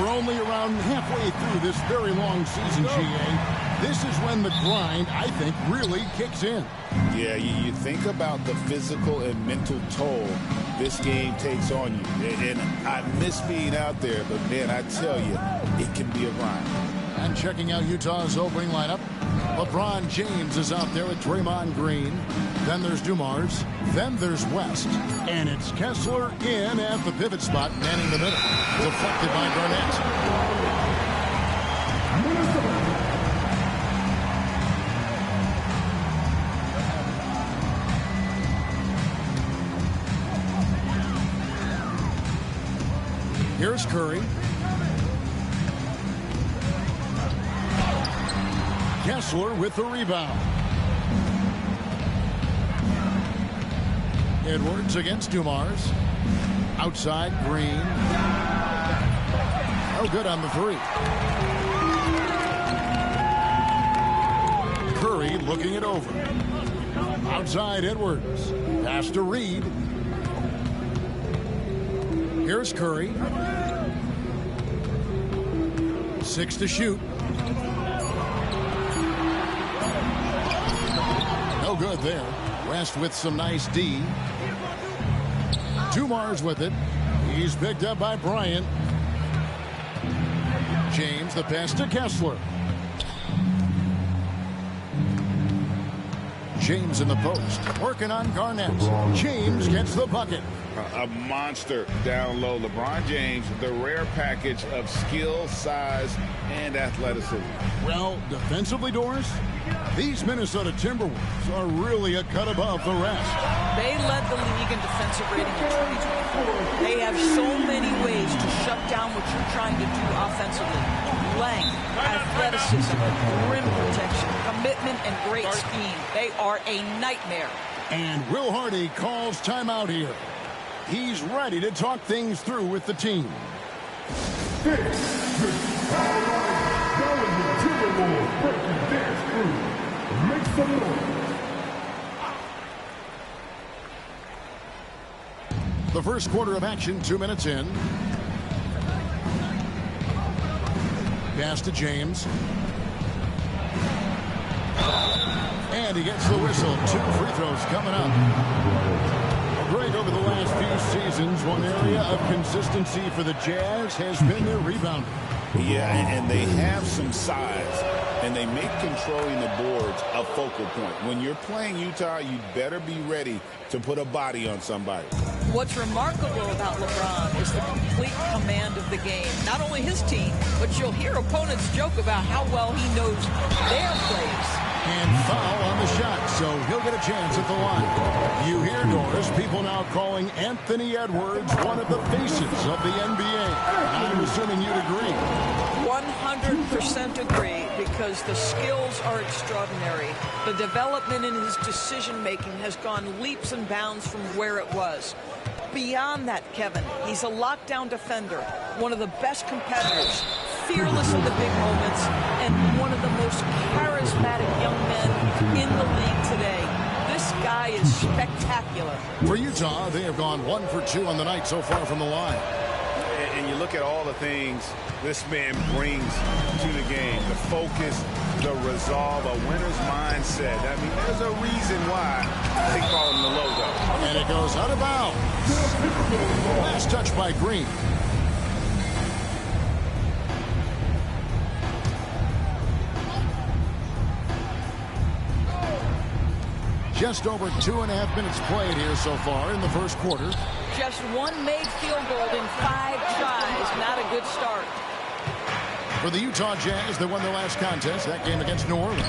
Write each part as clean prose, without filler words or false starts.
We're only around halfway through this very long season, GA. This is when the grind, I think, really kicks in. Yeah, you think about the physical and mental toll this game takes on you. And I miss being out there, but, man, I tell you, it can be a grind. And checking out Utah's opening lineup, LeBron James is out there with Draymond Green. Then there's Dumars. Then there's West. And it's Kessler in at the pivot spot, manning the middle. Deflected by Garnett. Here's Curry. Kessler with the rebound. Edwards against Dumars. Outside, Green. Oh, good on the three. Curry looking it over. Outside, Edwards. Pass to Reed. Here's Curry. 6 to shoot. No good there. West with some nice D. Dumars with it. He's picked up by Bryant. James, the pass to Kessler. James in the post. Working on Garnett. James gets the bucket. A monster down low. LeBron James, the rare package of skill, size, and athleticism. Well, defensively, Doris, these Minnesota Timberwolves are really a cut above the rest. They led the league in defensive rating in 2024. They have so many ways to shut down what you're trying to do offensively. Length, athleticism, rim protection, commitment, and great scheme. They are a nightmare. And Will Hardy calls timeout here. He's ready to talk things through with the team. The first quarter of action, 2 minutes in. Pass to James. And he gets the whistle. 2 free throws coming up. Great over the last few seasons. One area of consistency for the Jazz has been their rebounding. Yeah, and they have some size, and they make controlling the boards a focal point. When you're playing Utah, you'd better be ready to put a body on somebody. What's remarkable about LeBron is the complete command of the game. Not only his team, but you'll hear opponents joke about how well he knows their plays. And foul on the shot, so he'll get a chance at the line. You hear, Doris, people now calling Anthony Edwards one of the faces of the NBA. I'm assuming you'd agree. 100% agree, because the skills are extraordinary. The development in his decision-making has gone leaps and bounds from where it was. Beyond that, Kevin, he's a lockdown defender, one of the best competitors, fearless in the big moments, and one of the most charismatic young men in the league today. This guy is spectacular. For Utah, they have gone 1 for 2 on the night so far from the line. And you look at all the things this man brings to the game. The focus, the resolve, a winner's mindset. I mean, there's a reason why they call him the logo. And it goes out of bounds. Last touch by Green. Just over 2.5 minutes played here so far in the first quarter. Just one made field goal in 5 tries. Not a good start. For the Utah Jazz, they won their last contest, that game against New Orleans.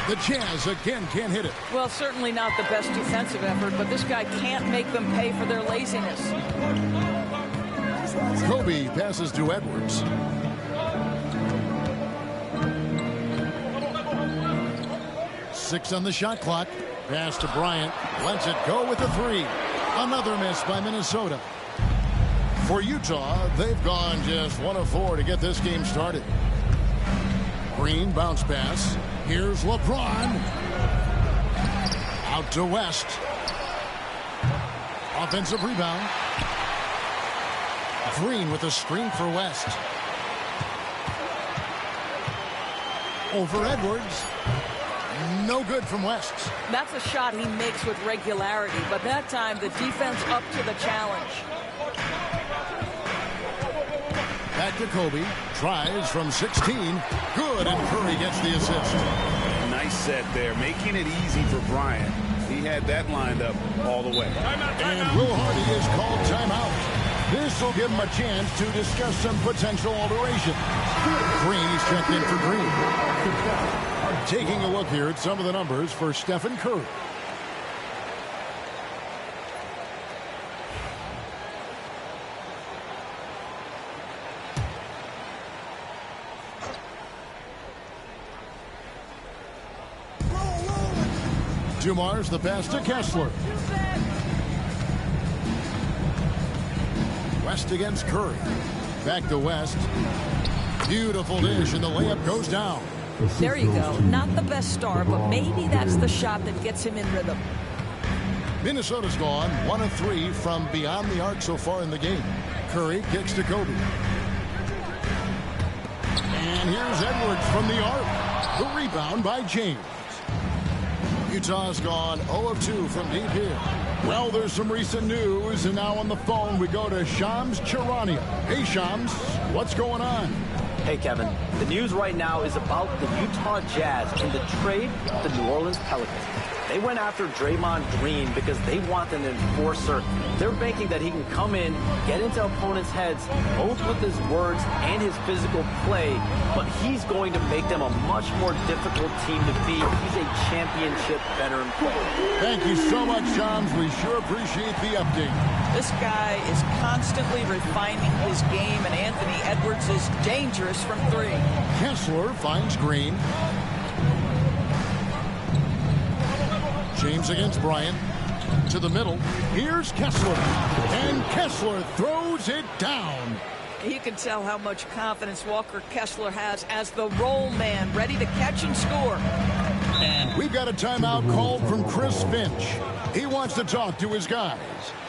The Jazz again can't hit it. Well, certainly not the best defensive effort, but this guy can't make them pay for their laziness. Kobe passes to Edwards. Six on the shot clock. Pass to Bryant. Lets it go with the 3. Another miss by Minnesota. For Utah, they've gone just 1 of 4 to get this game started. Green bounce pass. Here's LeBron. Out to West. Offensive rebound. Green with a screen for West. Over Edwards. No good from West. That's a shot he makes with regularity, but that time the defense up to the challenge. Back to Kobe. Tries from 16. Good, and Curry gets the assist. Nice set there, making it easy for Bryant. He had that lined up all the way. And Will Hardy is called timeout. This will give him a chance to discuss some potential alterations. Green is checked in for Green. Taking a look here at some of the numbers for Stephen Curry. Dumars the pass to Kessler. West against Curry. Back to West. Beautiful dish, and the layup goes down. There you go. Not the best start, but maybe that's the shot that gets him in rhythm. Minnesota's gone 1 of 3 from beyond the arc so far in the game. Curry kicks to Kobe. And here's Edwards from the arc. The rebound by James. Utah's gone 0 of 2 from deep here. Well, there's some recent news, and now on the phone we go to Shams Charania. Hey, Shams, what's going on? Hey, Kevin. The news right now is about the Utah Jazz and the trade with the New Orleans Pelicans. They went after Draymond Green because they want an enforcer. They're banking that he can come in, get into opponents' heads, both with his words and his physical play, but he's going to make them a much more difficult team to beat. He's a championship veteran player. Thank you so much, Shams. We sure appreciate the update. This guy is constantly refining his game, and Anthony Edwards is dangerous from 3. Kessler finds Green. James against Bryant. To the middle. Here's Kessler. And Kessler throws it down. You can tell how much confidence Walker Kessler has as the roll man, ready to catch and score. And we've got a timeout called from Chris Finch. He wants to talk to his guys.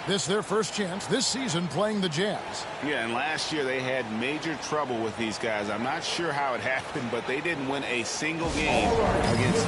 This is their first chance this season playing the Jazz. Yeah, and last year they had major trouble with these guys. I'm not sure how it happened, but they didn't win a single game against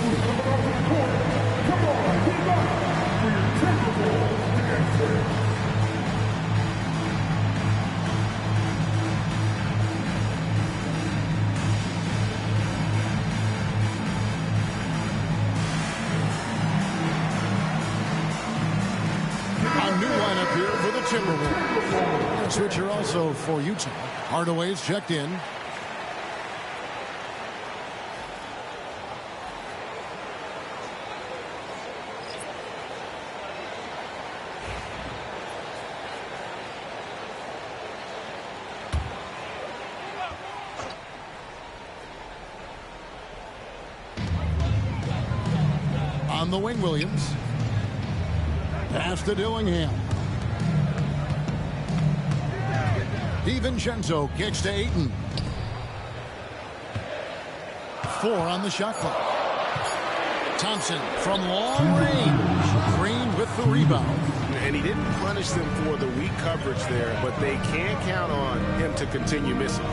Timberwolves. Switcher also for Utah. Hardaway's checked in. On the wing, Williams. Pass to Dillingham. DiVincenzo kicks to Ayton. 4 on the shot clock. Thompson from long range. Green with the rebound. And he didn't punish them for the weak coverage there, but they can't count on him to continue missing.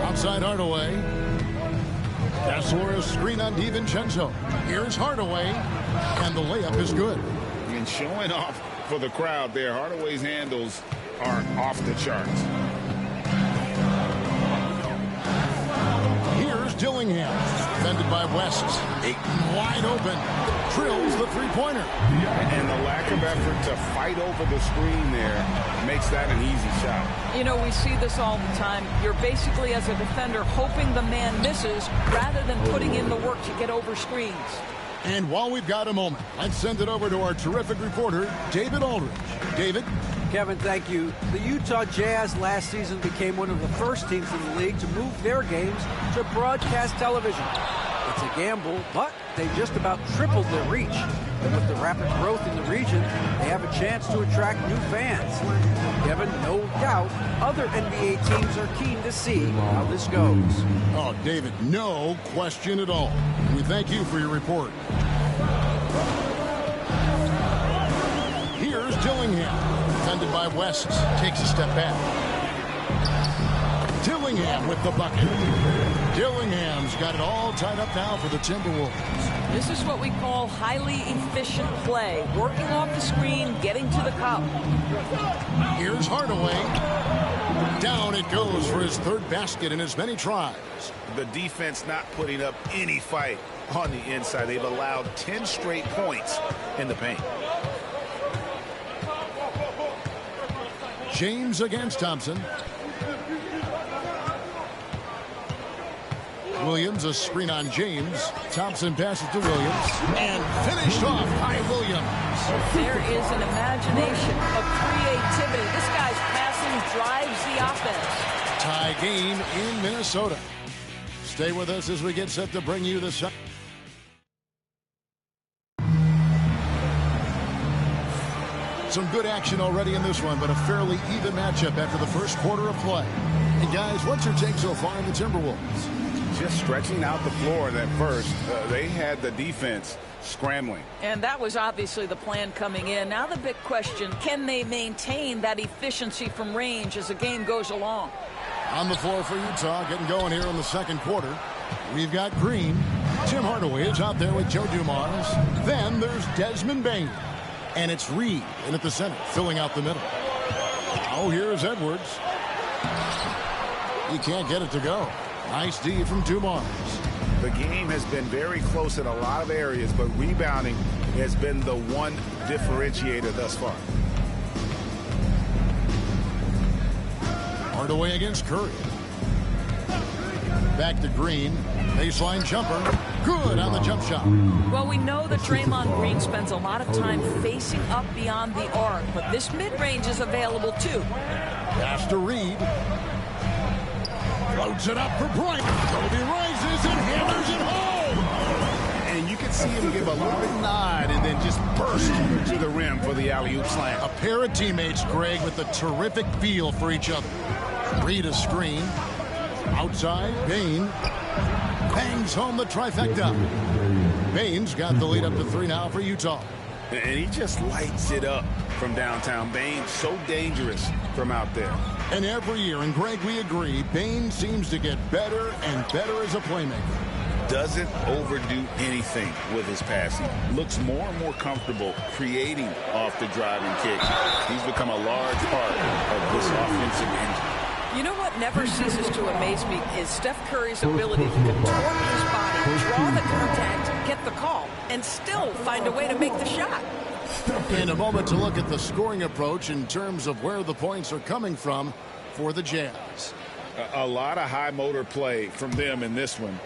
Outside Hardaway. Kessler screen on DiVincenzo. Here's Hardaway. And the layup is good. And showing off for the crowd there, Hardaway's handles are off the charts. Here's Dillingham. Defended by West. Ayton wide open. Drills the three-pointer. And the lack of effort to fight over the screen there makes that an easy shot. You know, we see this all the time. You're basically, as a defender, hoping the man misses rather than putting in the work to get over screens. And while we've got a moment, let's send it over to our terrific reporter, David Aldridge. David? Kevin, thank you. The Utah Jazz last season became one of the first teams in the league to move their games to broadcast television. It's a gamble, but they just about tripled their reach. And with the rapid growth in the region, they have a chance to attract new fans. Kevin, no doubt, other NBA teams are keen to see how this goes. Oh, David, no question at all. We thank you for your report. Here's Dillingham. defended by West. Takes a step back. Dillingham with the bucket. Dillingham's got it all tied up now for the Timberwolves. This is what we call highly efficient play. Working off the screen, getting to the cup. Here's Hardaway. Down it goes for his third basket in as many tries. The defense not putting up any fight on the inside. They've allowed 10 straight points in the paint. James against Thompson. Williams, a screen on James. Thompson passes to Williams. And finished off by Williams. There is an imagination, a creativity. This guy's passing drives the offense. Tie game in Minnesota. Stay with us as we get set to bring you the second. Some good action already in this one, but a fairly even matchup after the first quarter of play. And guys, what's your take so far in the Timberwolves? Just stretching out the floor that first. They had the defense scrambling. And that was obviously the plan coming in. Now the big question, can they maintain that efficiency from range as the game goes along? On the floor for Utah, getting going here in the second quarter. We've got Green. Tim Hardaway is out there with Joe Dumars. Then there's Desmond Bane. And it's Reed in at the center, filling out the middle. Oh, here's Edwards. He can't get it to go. Nice D from Dumars. The game has been very close in a lot of areas, but rebounding has been the one differentiator thus far. Hardaway against Curry. Back to Green. Baseline jumper. Good on the jump shot. Well, we know that Draymond Green spends a lot of time facing up beyond the arc, but this mid-range is available too. Pass to Reed. Floats it up for Bryant. Kobe rises and hammers it home. And you can see him give a little nod and then just burst to the rim for the alley-oop slam. A pair of teammates, Greg, with a terrific feel for each other. Reed a screen. Outside, Bane bangs home the trifecta. Bane's got the lead up to 3 now for Utah. And he just lights it up from downtown. Bane so dangerous from out there. And every year, and Greg, we agree, Bane seems to get better and better as a playmaker. Doesn't overdo anything with his passing. Looks more and more comfortable creating off the driving kick. He's become a large part of this offensive engine. You know what never ceases to amaze me is Steph Curry's ability to contort his body, draw the contact, get the call, and still find a way to make the shot. In a moment to look at the scoring approach in terms of where the points are coming from for the Jazz. A lot of high motor play from them in this one,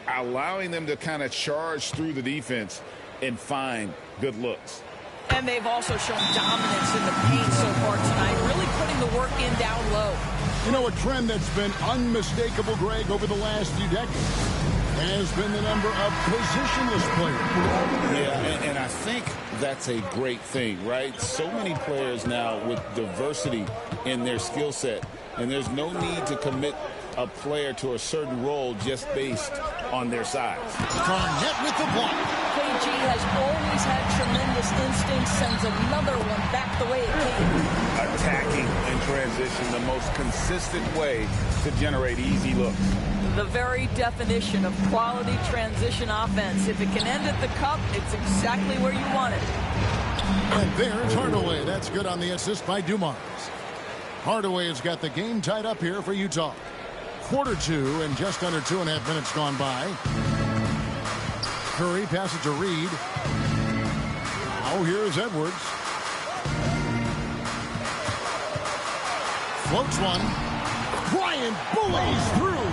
allowing them to kind of charge through the defense and find good looks. And they've also shown dominance in the paint so far tonight, really putting the work in down low. You know, a trend that's been unmistakable, Greg, over the last few decades has been the number of positionless players. Yeah, and I think that's a great thing, right? So many players now with diversity in their skill set, and there's no need to commit a player to a certain role just based on their size. Garnett with the block. KG has always had tremendous instincts, sends another one back the way it came. Attacking in transition, the most consistent way to generate easy looks. The very definition of quality transition offense. If it can end at the cup, it's exactly where you want it. And there's Hardaway. That's good on the assist by Dumars. Hardaway has got the game tied up here for Utah. Quarter 2 and just under 2.5 minutes gone by. Curry passes to Reed. Oh, here's Edwards. Floats one. Bryant bullies through.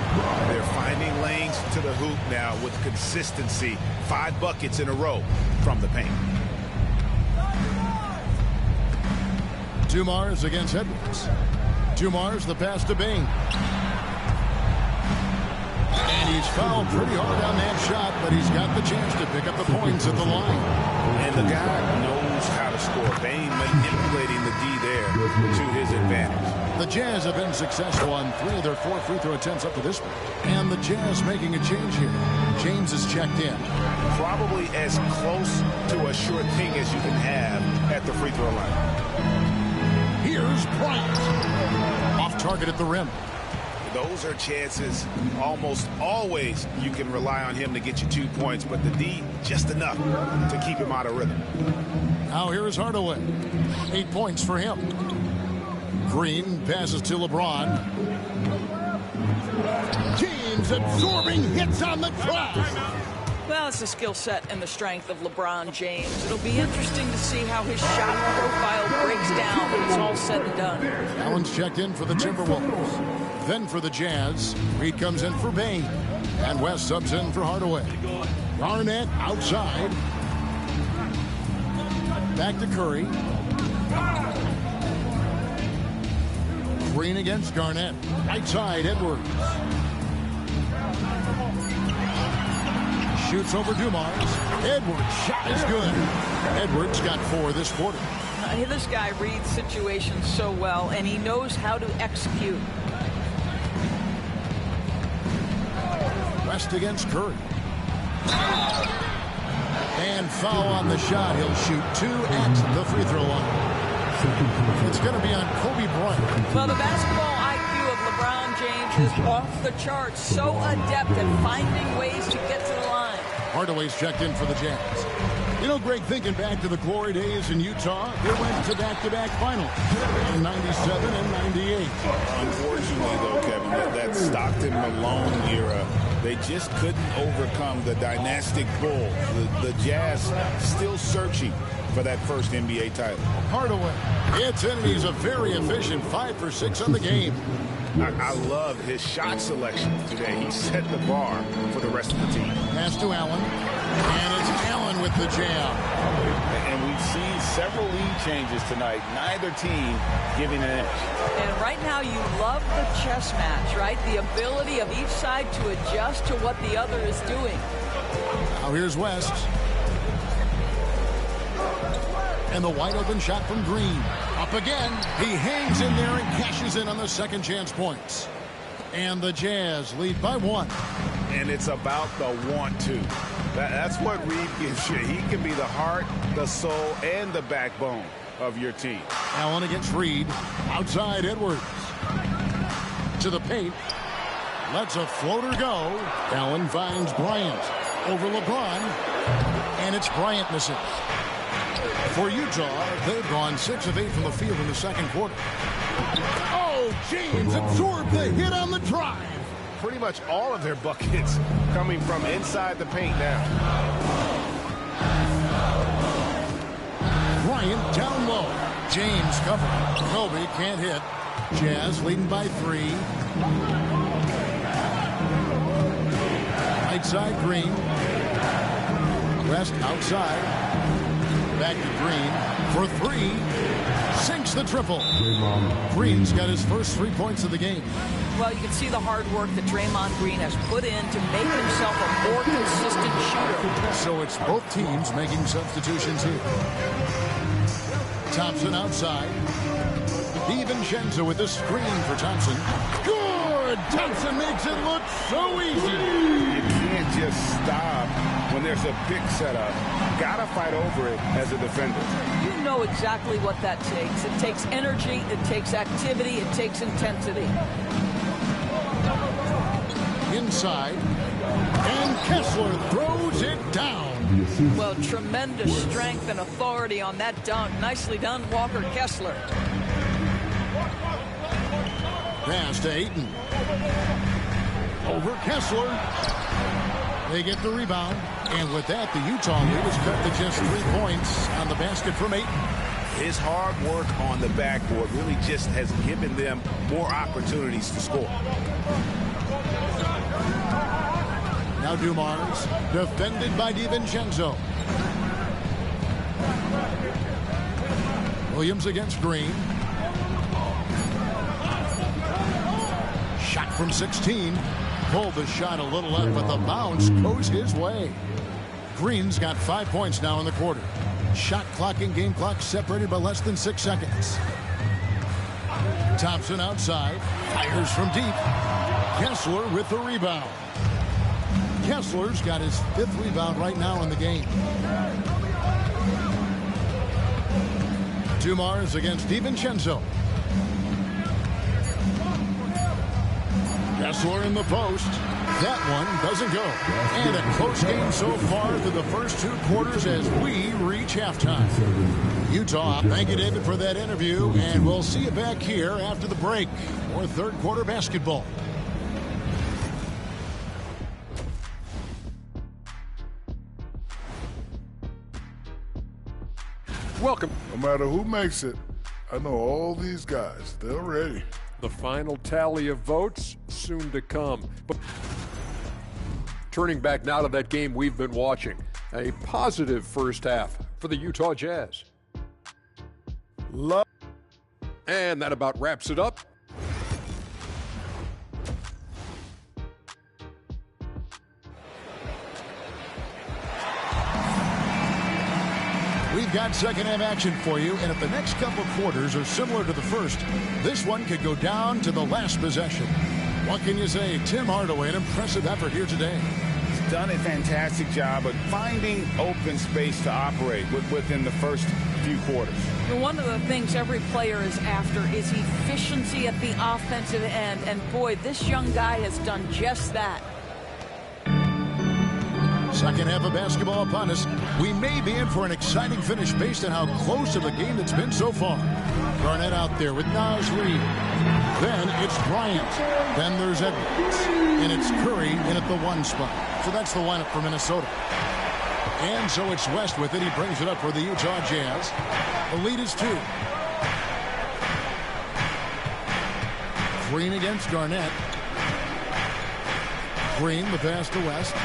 They're finding lanes to the hoop now with consistency. 5 buckets in a row from the paint. Dumars against Edwards. Dumars the pass to Bane. And he's fouled pretty hard on that shot, but he's got the chance to pick up the points at the line. And the guy knows how to score. Bane manipulating the D there to his advantage. The Jazz have been successful on 3 of their 4 free throw attempts up to this point. And the Jazz making a change here. James is checked in. Probably as close to a sure thing as you can have at the free throw line. Here's Bryant. Off target at the rim. Those are chances almost always you can rely on him to get you 2 points, but the D just enough to keep him out of rhythm. Now here is Hardaway. 8 points for him. Green passes to LeBron. Teams absorbing hits on the drive. Well, it's the skill set and the strength of LeBron James. It'll be interesting to see how his shot profile breaks down when it's all said and done. Allen's checked in for the Timberwolves. Then for the Jazz, Reed comes in for Bain. And West subs in for Hardaway. Garnett outside. Back to Curry. Green against Garnett. Right side, Edwards. Shoots over Dumars. Edwards' shot is good. Edwards got 4 this quarter. This guy reads situations so well, and he knows how to execute. West against Curry. And foul on the shot. He'll shoot 2 at the free throw line. It's going to be on Kobe Bryant. Well, the basketball IQ of LeBron James is off the charts. So adept at finding ways to get to the line. Hardaway's checked in for the Jazz. You know, Greg, thinking back to the glory days in Utah, they went to back-to-back finals in 97 and 98. Unfortunately, though, Kevin, that Stockton-Malone era, they just couldn't overcome the dynastic Bulls. The Jazz still searching for that first NBA title. Hardaway hits in, and he's a very efficient 5 for 6 on the game. I love his shot selection today. He set the bar for the rest of the team. Pass to Allen, and it's Allen with the jam. And we've seen several lead changes tonight. Neither team giving an edge. And right now you love the chess match, right? The ability of each side to adjust to what the other is doing. Now here's West. And the wide open shot from Green. Up again. He hangs in there and cashes in on the second chance points. And the Jazz lead by 1. And it's about the want to. That's what Reed gives you. He can be the heart, the soul, and the backbone of your team. Allen against Reed. Outside Edwards. To the paint. Lets a floater go. Allen finds Bryant. Over LeBron. And it's Bryant missing. For Utah, they've gone 6 of 8 from the field in the second quarter. Oh, James absorbed the hit on the drive. Pretty much all of their buckets coming from inside the paint now. Bryant down low. James covered. Kobe can't hit. Jazz leading by 3. Right side, Green. West outside. Back to Green for 3. Sinks the triple. Green's got his first 3 points of the game. Well, you can see the hard work that Draymond Green has put in to make himself a more consistent shooter. So it's both teams making substitutions here. Thompson outside. DiVincenzo with the screen for Thompson. Good! Thompson makes it look so easy. You can't just stop when there's a pick set up. Gotta fight over it as a defender. You know exactly what that takes. It takes energy, it takes activity, it takes intensity. Inside. And Kessler throws it down. Well, tremendous strength and authority on that dunk. Nicely done, Walker Kessler. Pass to Ayton. Over Kessler. They get the rebound. And with that, the Utah lead is cut to just 3 points on the basket from Ayton. His hard work on the backboard really just has given them more opportunities to score. Now Dumars, defended by DiVincenzo. Williams against Green. Shot from 16. Pulled the shot a little left, but the bounce goes his way. Green's got 5 points now in the quarter. Shot clock and game clock separated by less than 6 seconds. Thompson outside. Fires from deep. Kessler with the rebound. Kessler's got his 5th rebound right now in the game. Dumars against DiVincenzo. Kessler in the post. That one doesn't go. And a close game so far through the first 2 quarters as we reach halftime. Utah, thank you, David, for that interview. And we'll see you back here after the break for third quarter basketball. Welcome. No matter who makes it, I know all these guys. They're ready. The final tally of votes soon to come. But turning back now to that game we've been watching. A positive first half for the Utah Jazz. And that about wraps it up. We've got second half action for you, and if the next couple quarters are similar to the first, this one could go down to the last possession. What can you say? Tim Hardaway, an impressive effort here today. He's done a fantastic job of finding open space to operate within the first few quarters. One of the things every player is after is efficiency at the offensive end, and boy, this young guy has done just that. Second half of basketball upon us. We may be in for an exciting finish based on how close of a game it's been so far. Garnett out there with Naz Reid. Then it's Bryant. Then there's Edwards. And it's Curry in at the 1 spot. So that's the lineup for Minnesota. And so it's West with it. He brings it up for the Utah Jazz. The lead is 2. Green against Garnett. Green, the pass to West.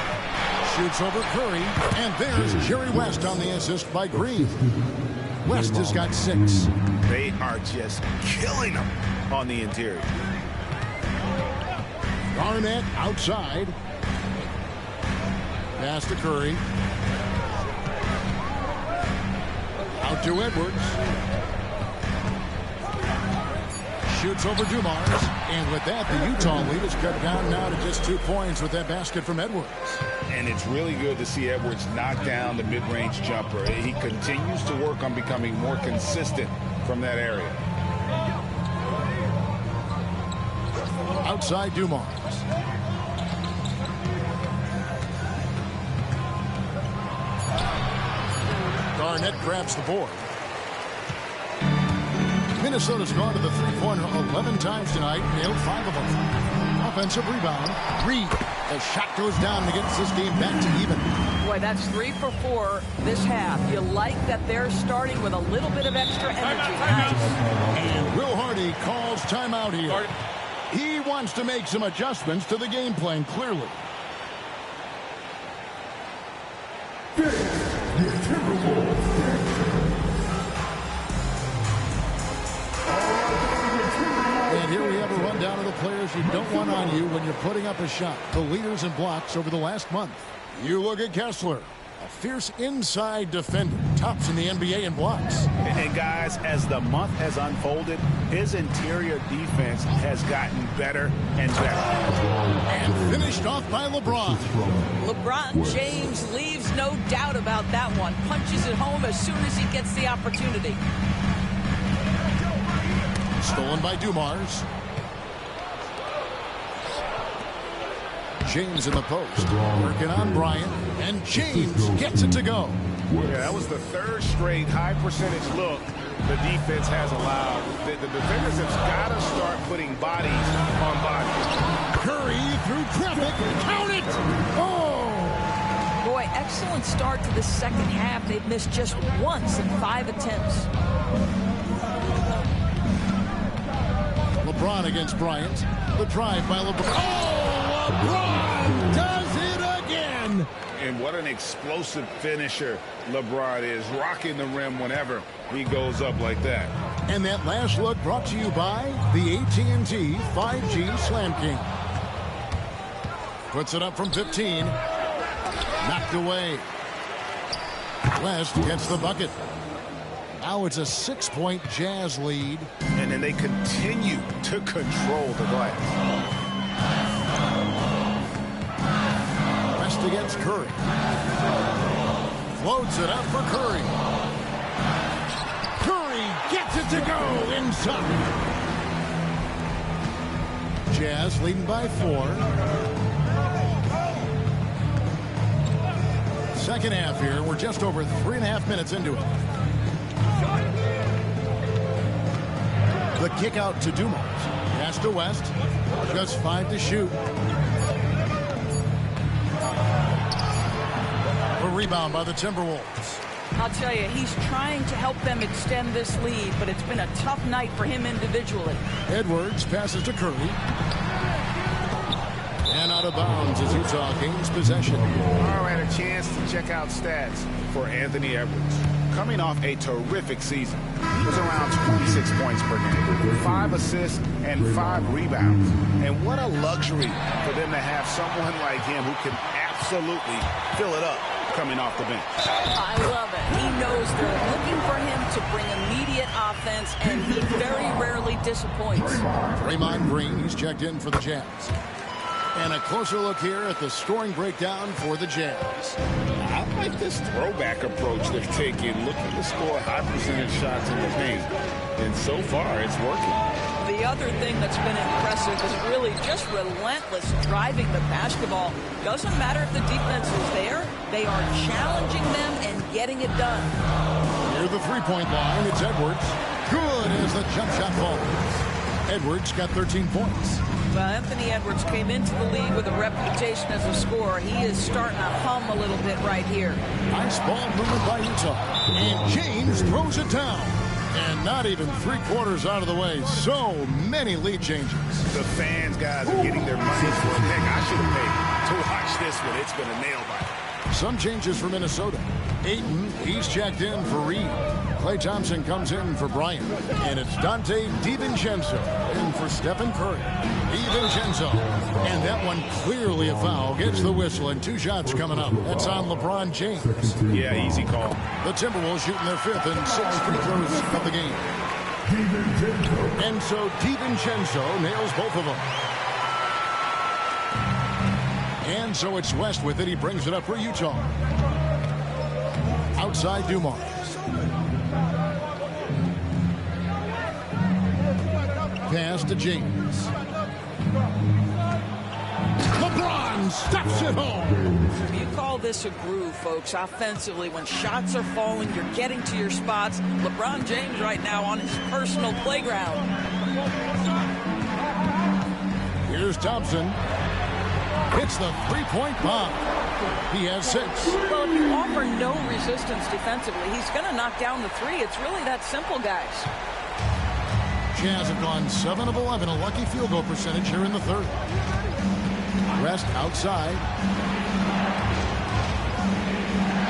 Shoots over Curry, and there's Jerry West on the assist by Green. West has got 6. They are just killing them on the interior. Garnett outside. Pass to Curry. Out to Edwards. Shoots over Dumars. And with that, the Utah lead is cut down now to just 2 points with that basket from Edwards. And it's really good to see Edwards knock down the mid-range jumper. He continues to work on becoming more consistent from that area. Outside Dumars. Garnett grabs the board. Minnesota's gone to the three-pointer 11 times tonight, nailed 5 of them. Offensive rebound. Reid. The shot goes down and gets this game back to even. Boy, that's 3 for 4 this half. You like that they're starting with a little bit of extra energy. Nice. And Will Hardy calls timeout here. He wants to make some adjustments to the game plan, clearly. And here we have a rundown of the players you don't want on you when you're putting up a shot. The leaders in blocks over the last month. You look at Kessler, a fierce inside defender, tops in the NBA in blocks. And guys, as the month has unfolded, his interior defense has gotten better and better. And finished off by LeBron. LeBron James leaves no doubt about that one. Punches it home as soon as he gets the opportunity. Stolen by Dumars. James in the post. Working on Bryant. And James gets it to go. Yeah, that was the 3rd straight high percentage look the defense has allowed. The defenders have got to start putting bodies on bodies. Curry through traffic. Count it! Oh! Boy, excellent start to the second half. They've missed just once in 5 attempts. LeBron against Bryant. The drive by LeBron. Oh, LeBron does it again. And what an explosive finisher LeBron is, rocking the rim whenever he goes up like that. And that last look brought to you by the AT&T 5G Slam King. Puts it up from 15. Knocked away. West gets the bucket. Now it's a 6-point Jazz lead. And then they continue to control the glass. West against Curry. Floats it up for Curry. Curry gets it to go inside. Jazz leading by 4. Second half here. We're just over 3.5 minutes into it. The kick out to Dumars. Pass to West. Just 5 to shoot. A rebound by the Timberwolves. I'll tell you, he's trying to help them extend this lead, but it's been a tough night for him individually. Edwards passes to Curry. And out of bounds as Utah gains possession. All right, a chance to check out stats for Anthony Edwards. Coming off a terrific season. He was around 26 points per game, 5 assists, and 5 rebounds. And what a luxury for them to have someone like him who can absolutely fill it up coming off the bench. I love it. He knows they're looking for him to bring immediate offense, and he very rarely disappoints. Draymond Green, he's checked in for the Jazz. And a closer look here at the scoring breakdown for the Jazz. I like this throwback approach they're taking, looking to score high percentage shots in the paint. And so far, it's working. The other thing that's been impressive is really just relentless driving the basketball. Doesn't matter if the defense is there, they are challenging them and getting it done. Near the three-point line, it's Edwards. Good as the jump shot falls. Edwards got 13 points. Well, Anthony Edwards came into the league with a reputation as a scorer. He is starting to hum a little bit right here. Nice ball movement by Utah. And James throws it down. And not even 3/4 out of the way. So many lead changes. The fans, guys, are getting their money's worth. Heck, I should have paid to watch this one. It's been a nail-biter. Some changes for Minnesota. Ayton, he's checked in for Reed. Klay Thompson comes in for Bryant. And it's Dante DiVincenzo in for Stephen Curry. DiVincenzo. And that one clearly a foul. Gets the whistle and 2 shots coming up. That's on LeBron James. Yeah, easy call. The Timberwolves shooting their 5th and 6th free throws of the game. And so DiVincenzo nails both of them. And so it's West with it. He brings it up for Utah. Outside Dumars. Pass to James. LeBron steps it home. You call this a groove, folks. Offensively, when shots are falling, you're getting to your spots. LeBron James right now on his personal playground. Here's Thompson. Hits the three-point bomb. He has 6. Well, if you offer no resistance defensively, he's going to knock down the 3. It's really that simple, guys. Jazz have gone 7 of 11, a lucky field goal percentage here in the 3rd. West outside.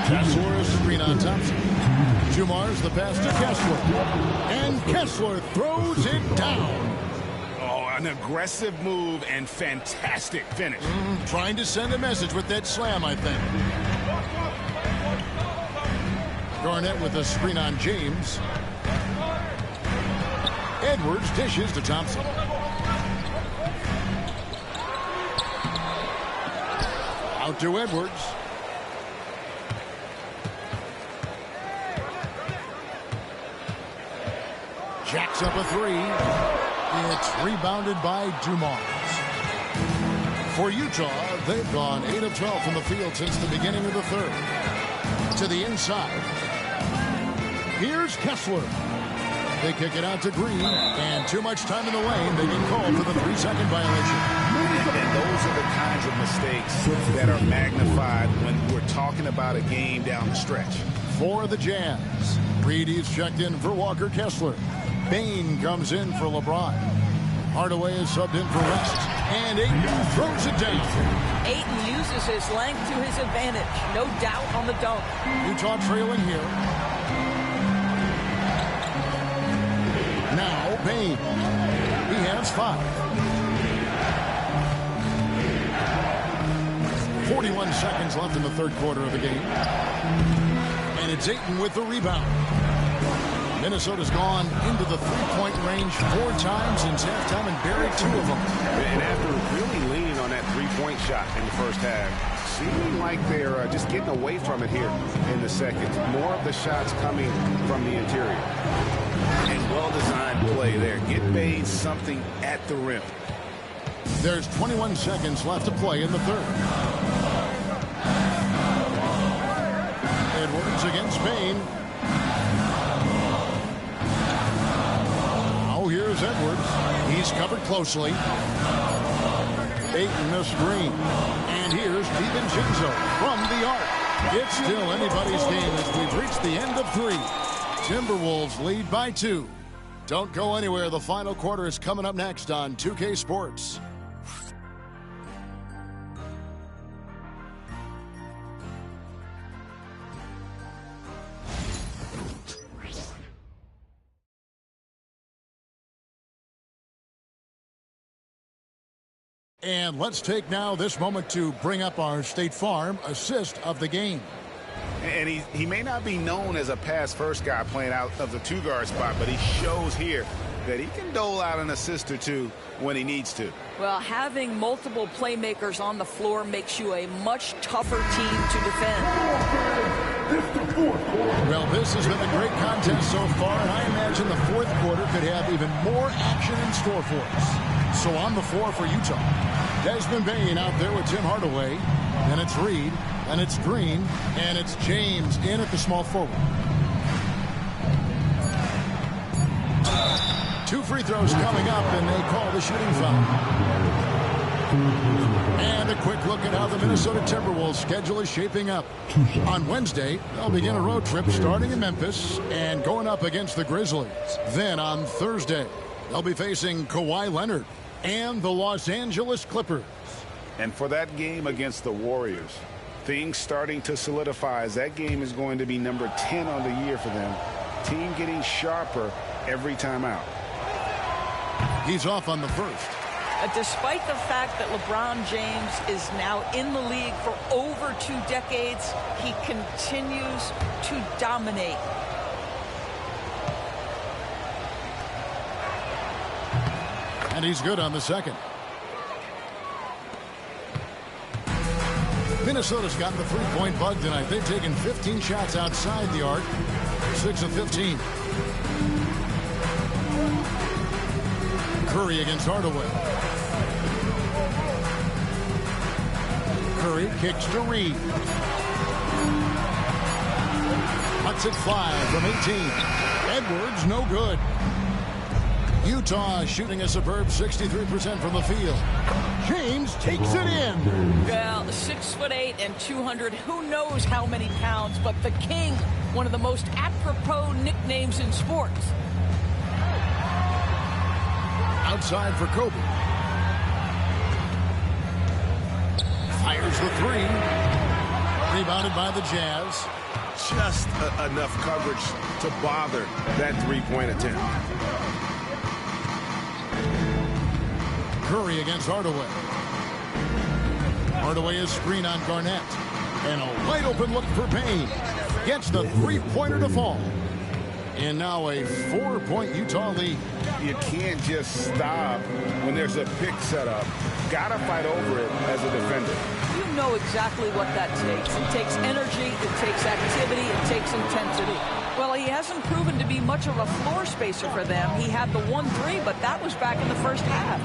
Kessler, a screen on Thompson. Dumars, the pass to Kessler. And Kessler throws it down. An aggressive move and fantastic finish. Trying to send a message with that slam, I think. Garnett with a screen on James. Edwards dishes to Thompson. Out to Edwards. Jacks up a 3. It's rebounded by Dumars. For Utah, they've gone 8 of 12 from the field since the beginning of the 3rd. To the inside. Here's Kessler. They kick it out to Green, and too much time in the lane. They get called for the 3-second violation. And those are the kinds of mistakes that are magnified when we're talking about a game down the stretch. For the Jazz, Reedy's checked in for Walker Kessler. Bain comes in for LeBron. Hardaway is subbed in for West. And Ayton throws it down. Ayton uses his length to his advantage. No doubt on the dunk. Utah trailing here. Now Bain. He has 5. 41 seconds left in the 3rd quarter of the game. And it's Ayton with the rebound. Minnesota's gone into the 3-point range 4 times since halftime and buried 2 of them. And after really leaning on that 3-point shot in the first half, seeming like they're just getting away from it here in the 2nd. More of the shots coming from the interior. And well-designed play there. Get made something at the rim. There's 21 seconds left to play in the third. Edwards against Payne. Now here's Edwards. He's covered closely. Ayton the screen. And here's DiVincenzo from the arc. It's still anybody's game as we've reached the end of 3. Timberwolves lead by 2. Don't go anywhere. The final quarter is coming up next on 2K Sports. And let's take now this moment to bring up our State Farm assist of the game. And he may not be known as a pass-first guy playing out of the 2-guard spot, but he shows here that he can dole out an assist or two when he needs to. Well, having multiple playmakers on the floor makes you a much tougher team to defend. Well, this has been a great contest so far, and I imagine the fourth quarter could have even more action in store for us. So on the floor for Utah, Desmond Bane out there with Tim Hardaway, and it's Reed, and it's Green, and it's James in at the small forward. 2 free throws coming up, and they call the shooting foul. And a quick look at how the Minnesota Timberwolves schedule is shaping up. On Wednesday, they'll begin a road trip starting in Memphis and going up against the Grizzlies. Then on Thursday, they'll be facing Kawhi Leonard and the Los Angeles Clippers. And for that game against the Warriors, things starting to solidify as that game is going to be number 10 on the year for them. Team getting sharper every time out. He's off on the first. Despite the fact that LeBron James is now in the league for over 2 decades, he continues to dominate. And he's good on the second. Minnesota's gotten the three-point bug tonight. They've taken 15 shots outside the arc, 6 of 15. Curry against Hardaway. Curry kicks to Reed. Lets it fly from 18. Edwards, no good. Utah shooting a superb 63% from the field. James takes it in. Well, 6'8" and 200. Who knows how many pounds? But the King, one of the most apropos nicknames in sports. Outside for Kobe. Fires the 3. Rebounded by the Jazz. Just enough coverage to bother that three-point attempt. Curry against Hardaway. Hardaway is screen on Garnett. And a wide open look for Payne. Gets the three-pointer to fall. And now a 4-point Utah lead. You can't just stop when there's a pick set up. Gotta fight over it as a defender. You know exactly what that takes. It takes energy, it takes activity, it takes intensity. Well, he hasn't proven to be much of a floor spacer for them. He had the 1-3, but that was back in the first half.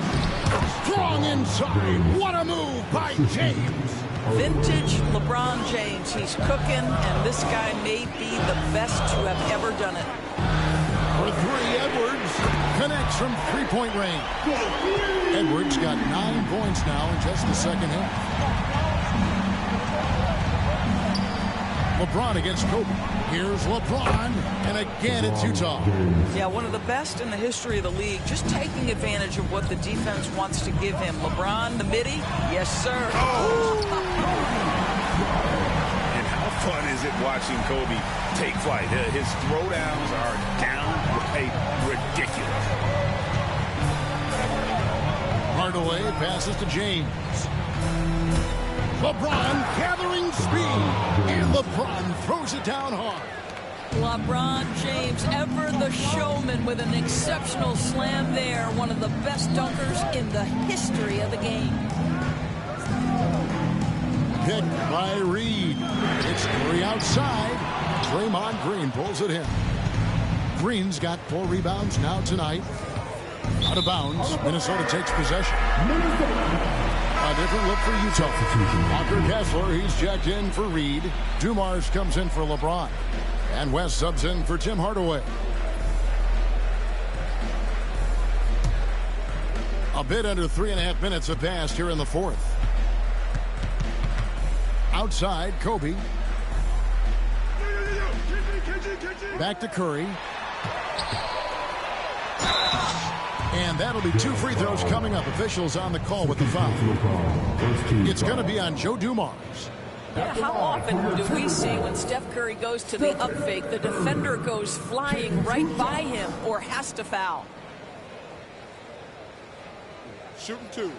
Strong inside. What a move by James. Vintage LeBron James. He's cooking, and this guy may be the best to have ever done it. For 3, Edwards connects from three-point range. Edwards got 9 points now in just the second half. LeBron against Kobe. Here's LeBron, and again it's Utah. Yeah, one of the best in the history of the league, just taking advantage of what the defense wants to give him. LeBron, the midi, yes, sir. Oh. And how fun is it watching Kobe take flight? His throwdowns are downright ridiculous. Hardaway passes to James. LeBron gathering speed, and LeBron throws it down hard. LeBron James, ever the showman with an exceptional slam there. One of the best dunkers in the history of the game. Picked by Reed. It's 3 outside. Draymond Green pulls it in. Green's got 4 rebounds now tonight. Out of bounds. Minnesota takes possession. A different look for Utah. Walker Kessler, he's checked in for Reed. Dumars comes in for LeBron. And West subs in for Tim Hardaway. A bit under 3.5 minutes have passed here in the fourth. Outside, Kobe. Back to Curry. And that'll be 2 free throws coming up. Officials on the call with the foul. It's going to be on Joe Dumars. Yeah, how often do we see when Steph Curry goes to the up fake, the defender goes flying right by him or has to foul? Shooting 2.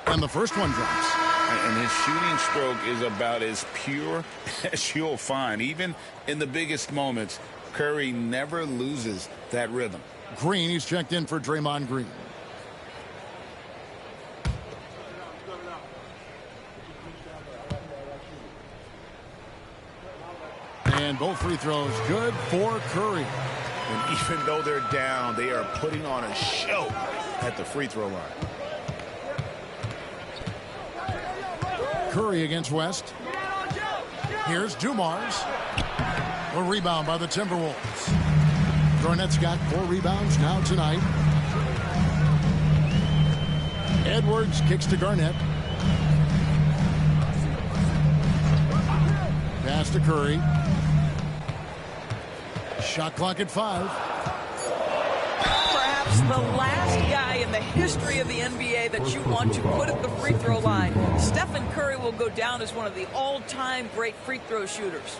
And the first one drops. And his shooting stroke is about as pure as you'll find. Even in the biggest moments, Curry never loses that rhythm. Green, he's checked in for Draymond Green. And both free throws good for Curry. And even though they're down, they are putting on a show at the free throw line. Curry against West. Here's Dumars. A rebound by the Timberwolves. Garnett's got 4 rebounds now tonight. Edwards kicks to Garnett. Pass to Curry. Shot clock at 5. Perhaps the last guy in the history of the NBA that you want to put at the free throw line. Stephen Curry will go down as one of the all-time great free throw shooters.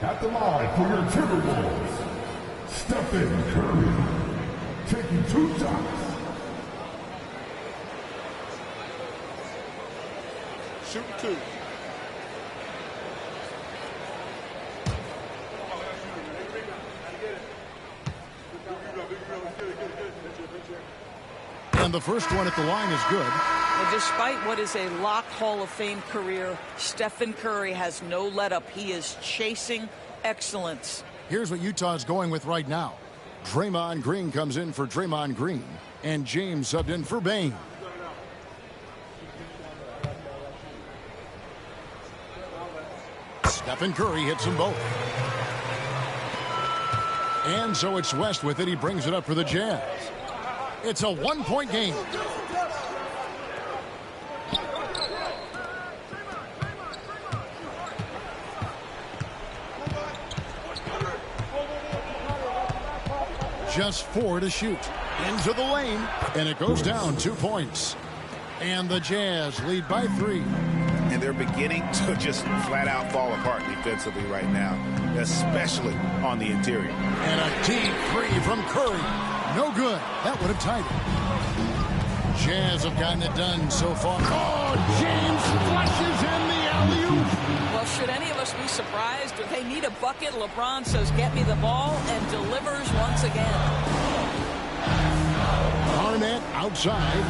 At the line for your Timberwolves, Stephen Curry, taking 2 shots. Shooting 2. And the first one at the line is good. Well, despite what is a lock Hall of Fame career, Stephen Curry has no let-up. He is chasing excellence. Here's what Utah's going with right now. Draymond Green comes in for Draymond Green. And James subbed in for Bane. Stephen Curry hits them both. And so it's West with it. He brings it up for the Jazz. It's a 1-point game. Just 4 to shoot. Into the lane. And it goes down 2 points. And the Jazz lead by 3. And they're beginning to just flat out fall apart defensively right now, especially on the interior. And a deep 3 from Curry. No good. That would have tied it. Jazz have gotten it done so far. Oh, James flushes in the alley-oop. Well, should any of us be surprised? If they need a bucket, LeBron says, get me the ball, and delivers once again. Garnett outside.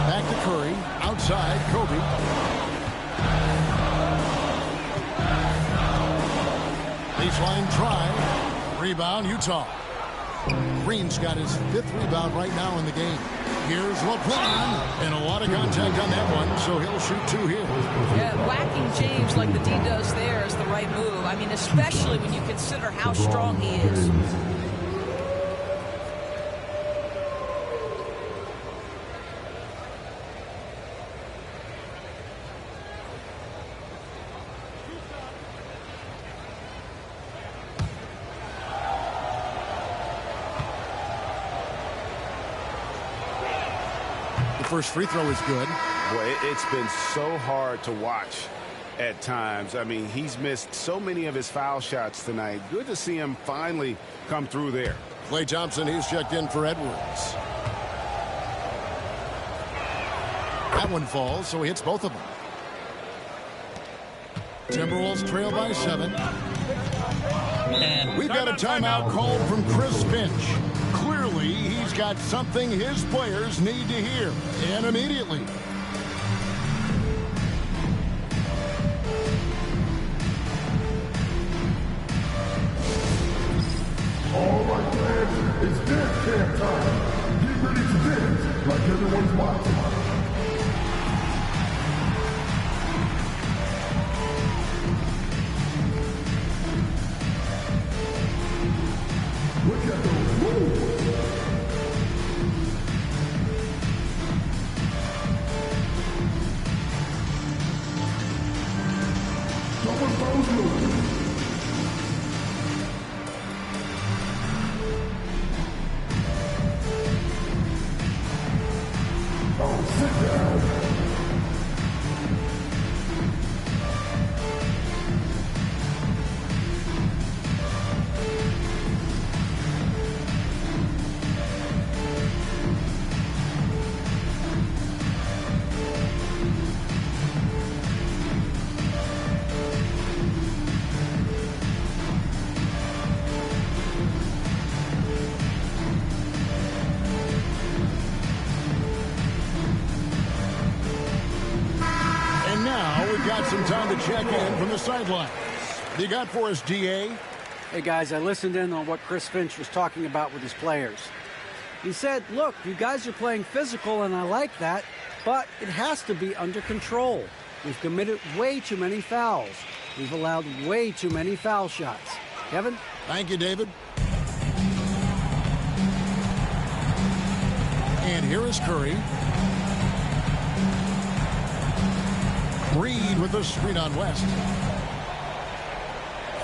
Back to Curry. Outside, Kobe. Baseline try. Rebound, Utah. Green's got his 5th rebound right now in the game. Here's LeBron. And a lot of contact on that one, so he'll shoot 2 here. Yeah, whacking James like the D does there is the right move. I mean, especially when you consider how strong he is. First free throw is good. Boy, it's been so hard to watch at times. I mean, he's missed so many of his foul shots tonight. Good to see him finally come through there. Klay Thompson, he's checked in for Edwards. That one falls, so he hits both of them. Timberwolves trail by 7. And we've got a timeout called from Chris Finch. Clearly, he's got something his players need to hear, and immediately. It's dance camp time. Get ready to dance like everyone's watching. Look at those moves. Some of those moves. Oh, sit down. And now we've got some time to check in from the sideline. You got for us, DA? Hey, guys, I listened in on what Chris Finch was talking about with his players. He said, look, you guys are playing physical, and I like that, but it has to be under control. We've committed way too many fouls. We've allowed way too many foul shots. Kevin? Thank you, David. And here is Curry. Reed with the screen on West.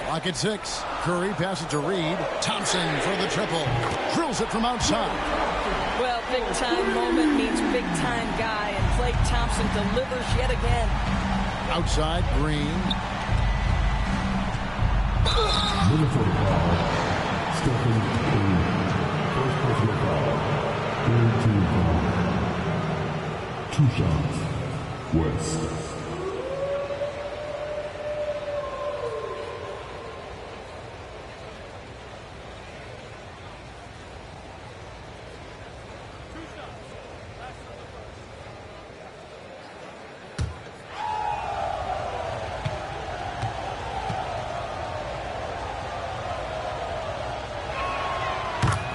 Clock at 6. Curry passes to Reed. Thompson for the triple. Drills it from outside. Well, big-time moment means big-time guy, and Klay Thompson delivers yet again. Outside, Green. Minnesota foul. Stephen Curry. First personal foul. Third team foul. 2 shots. West.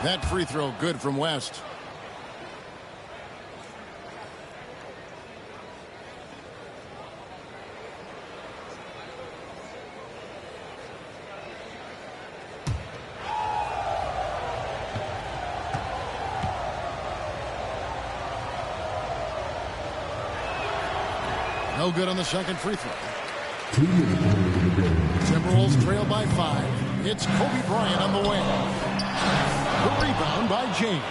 That free throw good from West. No good on the second free throw. Timberwolves trail by 5. It's Kobe Bryant on the wing. The rebound by James.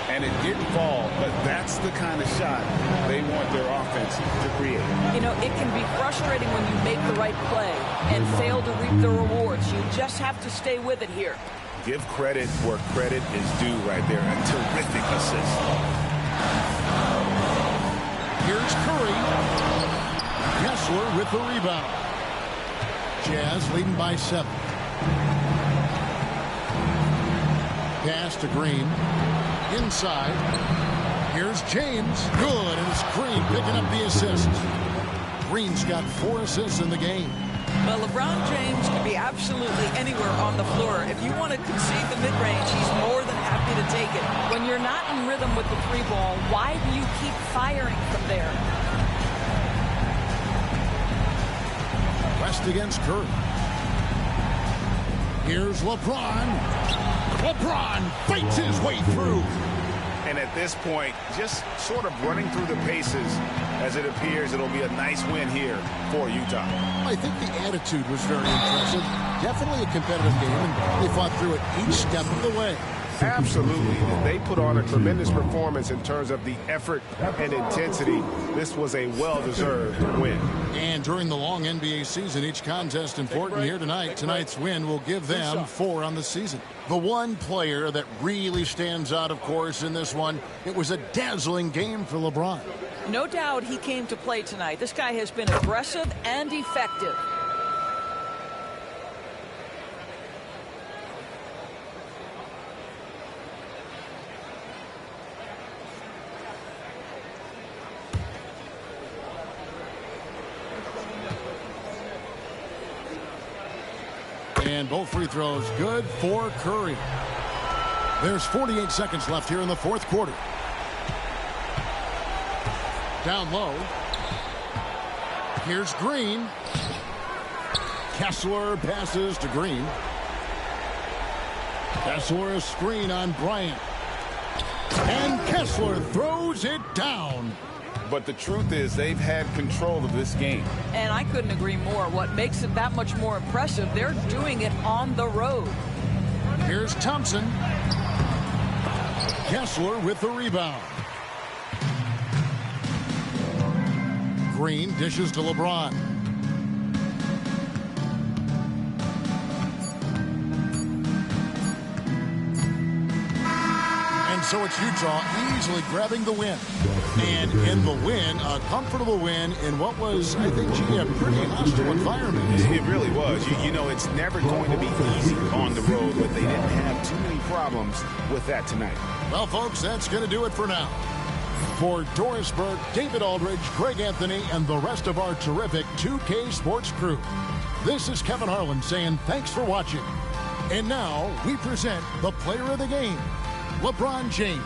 And it didn't fall, but that's the kind of shot they want their offense to create. You know, it can be frustrating when you make the right play and fail to reap the rewards. You just have to stay with it here. Give credit where credit is due right there. A terrific assist. Here's Curry. Kessler with the rebound. Jazz leading by 7. Pass to Green. Inside. Here's James. Good, and it's Green picking up the assist. Green's got 4 assists in the game. Well, LeBron James can be absolutely anywhere on the floor. If you want to concede the mid-range, he's more than happy to take it. When you're not in rhythm with the 3-ball, why do you keep firing from there? West against Curry. Here's LeBron. LeBron fights his way through. And at this point, just sort of running through the paces as it appears it'll be a nice win here for Utah. I think the attitude was very impressive. Definitely a competitive game, and they fought through it each step of the way. Absolutely. They put on a tremendous performance in terms of the effort and intensity. This was a well-deserved win. And during the long NBA season, each contest important here tonight. Tonight's win will give them 4 on the season. The one player that really stands out, of course, in this one, it was a dazzling game for LeBron. No doubt he came to play tonight. This guy has been aggressive and effective. And both free throws good for Curry. There's 48 seconds left here in the fourth quarter. Down low. Here's Green. Kessler passes to Green. Kessler a screen on Bryant. And Kessler throws it down. But the truth is they've had control of this game. And I couldn't agree more. What makes it that much more impressive, they're doing it on the road. Here's Thompson. Kessler with the rebound. Green dishes to LeBron. And so it's Utah easily grabbing the win. And in the win, a comfortable win in what was, I think, a pretty hostile environment. It really was. You know, it's never going to be easy on the road, but they didn't have too many problems with that tonight. Well, folks, that's going to do it for now. For Doris Burke, David Aldridge, Greg Anthony, and the rest of our terrific 2K Sports crew, this is Kevin Harlan saying thanks for watching. And now we present the player of the game, LeBron James.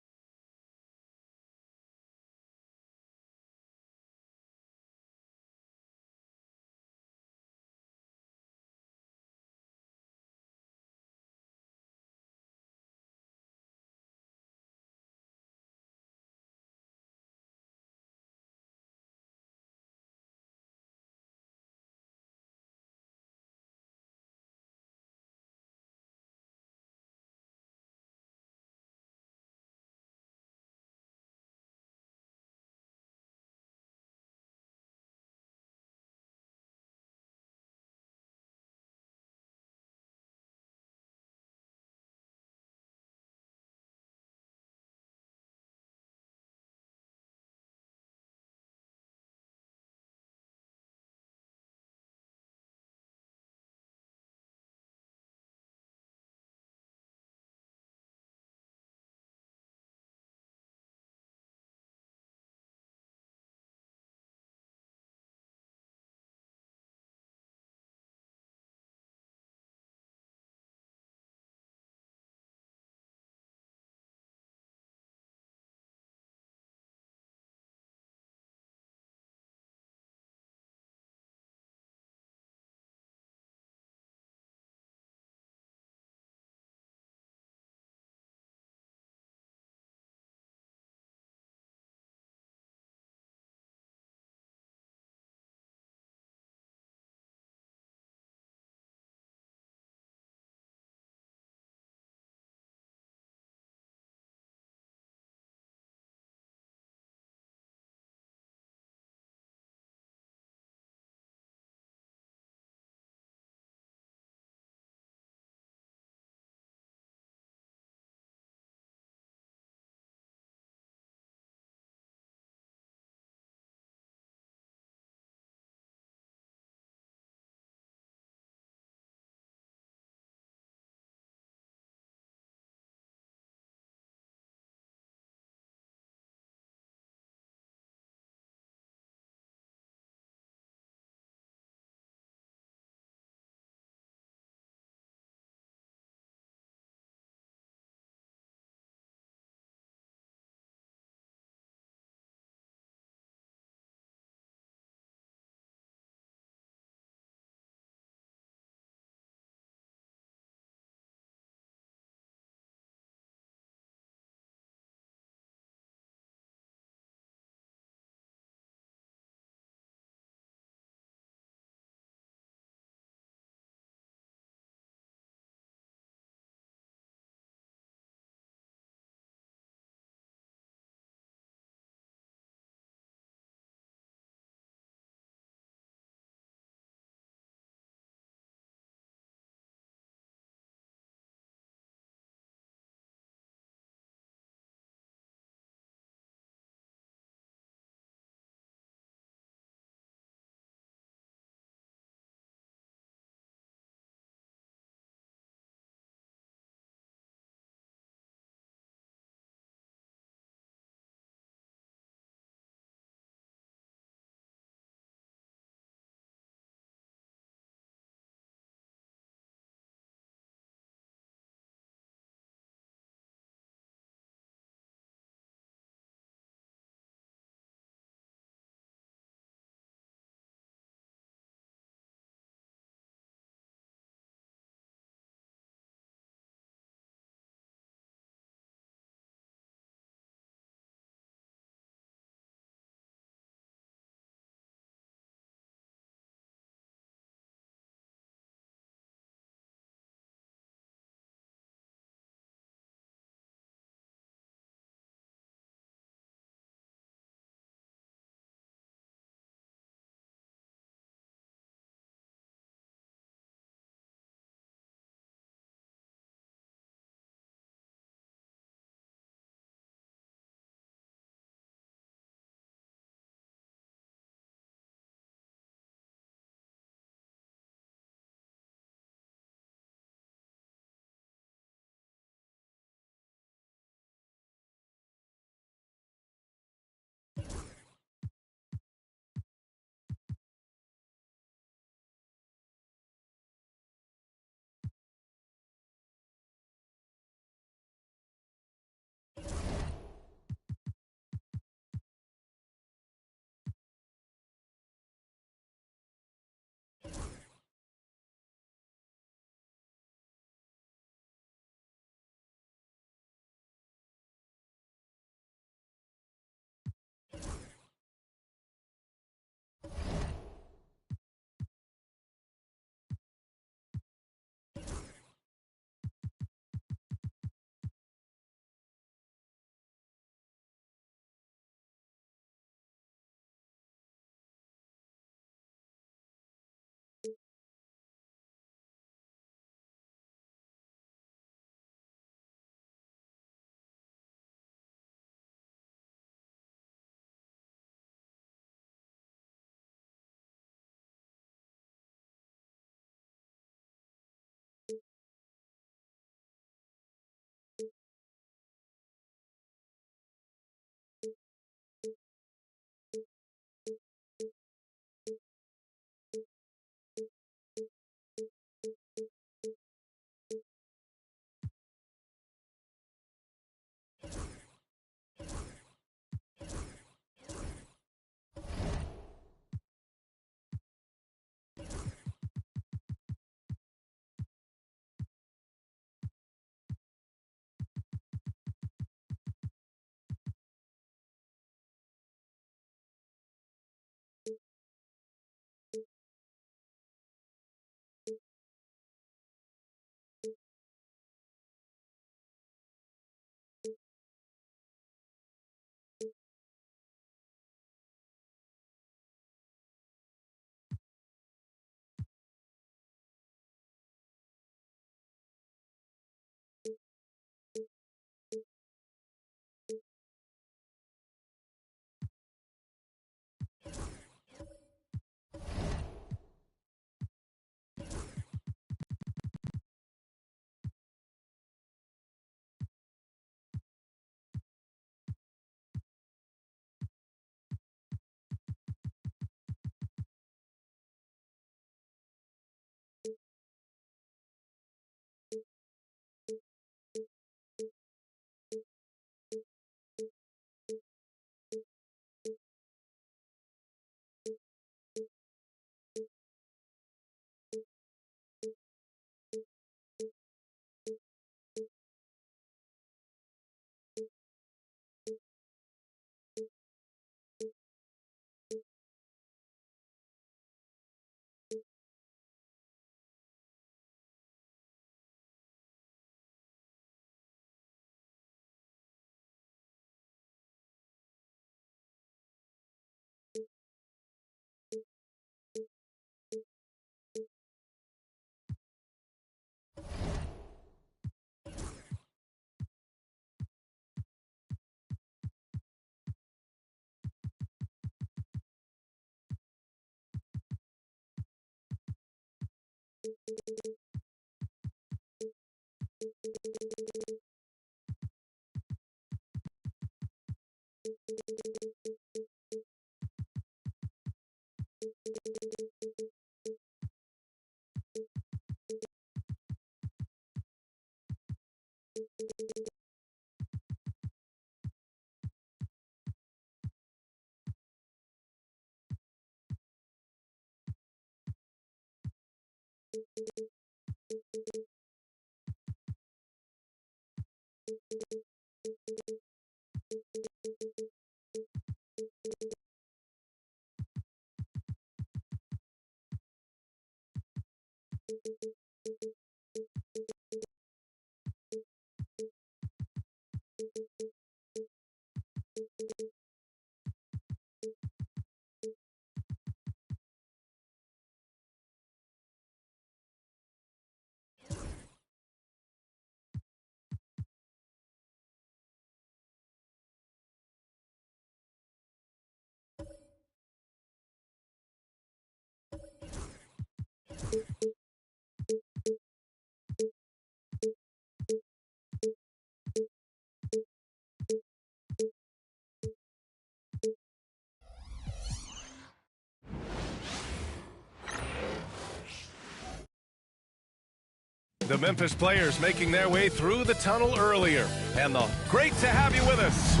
The Memphis players making their way through the tunnel earlier. And great to have you with us.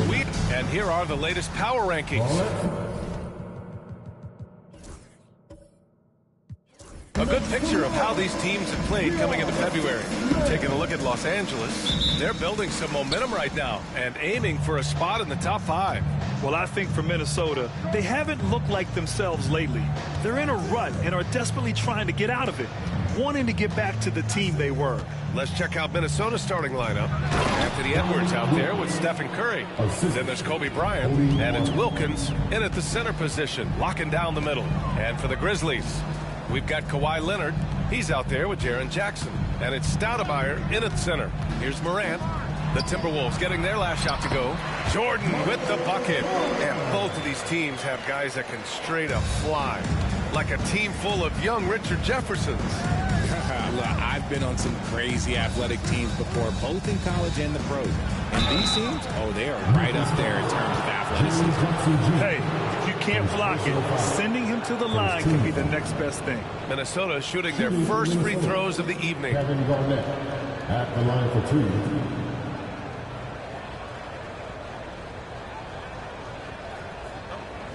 And here are the latest power rankings. A good picture of how these teams have played coming into February. Taking a look at Los Angeles, they're building some momentum right now and aiming for a spot in the top 5. Well, I think for Minnesota, they haven't looked like themselves lately. They're in a rut and are desperately trying to get out of it, wanting to get back to the team they were. Let's check out Minnesota's starting lineup. Anthony Edwards out there with Stephen Curry. Then there's Kobe Bryant, and it's Wilkins in at the center position, locking down the middle. And for the Grizzlies, we've got Kawhi Leonard. He's out there with Jaren Jackson. And it's Stoudemire in at center. Here's Morant. The Timberwolves getting their last shot to go. Jordan with the bucket. And both of these teams have guys that can straight up fly. Like a team full of young Richard Jeffersons. Look, I've been on some crazy athletic teams before, both in college and the pros. And these teams, oh, they are right up there in terms of athleticism. Hey, if you can't block it, sending him to the line can be the next best thing. Minnesota shooting their first free throws of the evening. Kevin Garnett at the line for 2.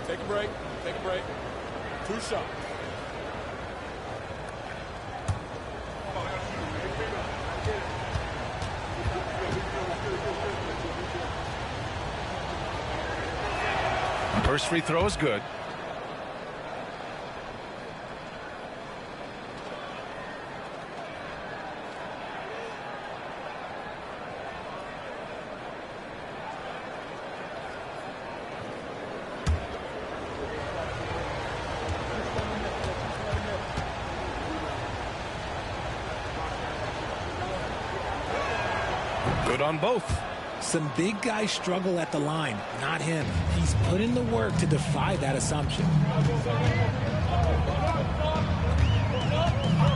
Take a break. Take a break. 2 shots. First free throw is good. Good on both. Some big guys struggle at the line, not him. He's put in the work to defy that assumption.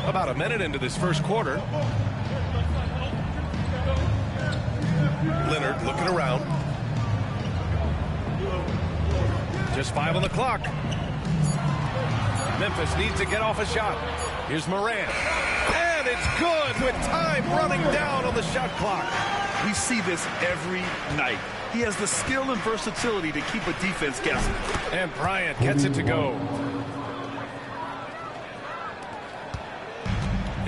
About a minute into this first quarter. Leonard looking around. Just 5 on the clock. Memphis needs to get off a shot. Here's Morant. And it's good with time running down on the shot clock. We see this every night. He has the skill and versatility to keep a defense guessing. And Bryant gets it to go.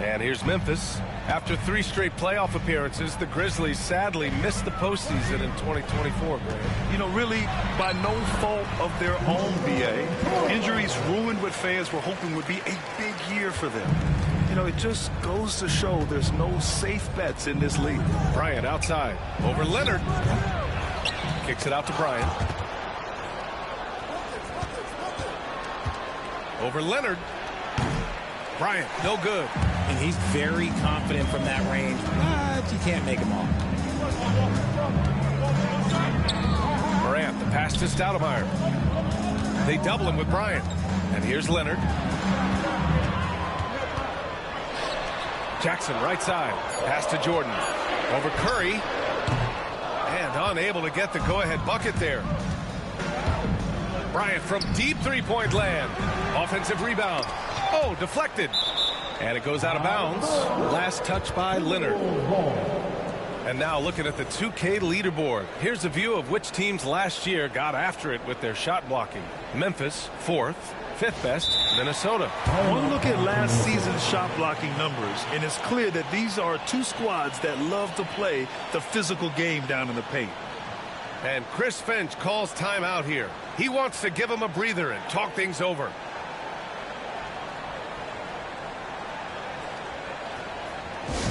And here's Memphis. After 3 straight playoff appearances, the Grizzlies sadly missed the postseason in 2024, Graham. You know, really, by no fault of their own, BA. Injuries ruined what fans were hoping would be a big year for them. You know, it just goes to show there's no safe bets in this league. Bryant outside. Over Leonard. Kicks it out to Bryant. Over Leonard. Bryant, no good. And he's very confident from that range, but you can't make him all. Morant, the pass to Stoudemire. They double him with Bryant. And here's Leonard. Jackson right side. Pass to Jordan. Over Curry. And unable to get the go-ahead bucket there. Bryant from deep three-point land. Offensive rebound. Oh, deflected. And it goes out of bounds. Last touch by Leonard. And now looking at the 2K leaderboard. Here's a view of which teams last year got after it with their shot blocking. Memphis, 4th. 5th best, Minnesota. One look at last season's shot blocking numbers, and it's clear that these are two squads that love to play the physical game down in the paint. And Chris Finch calls timeout here. He wants to give him a breather and talk things over.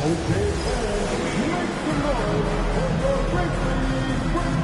Okay, fans, make some noise for the Grizzlies winner.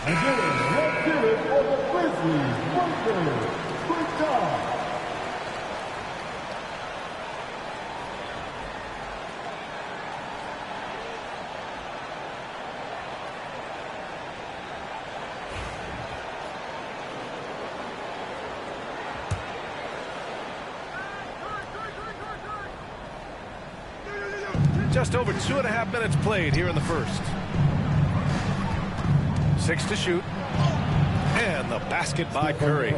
Again, let's hear it for the Grizzlies. Workers, great job. Just over 2.5 minutes played here in the first. 6 to shoot. And the basket by Curry.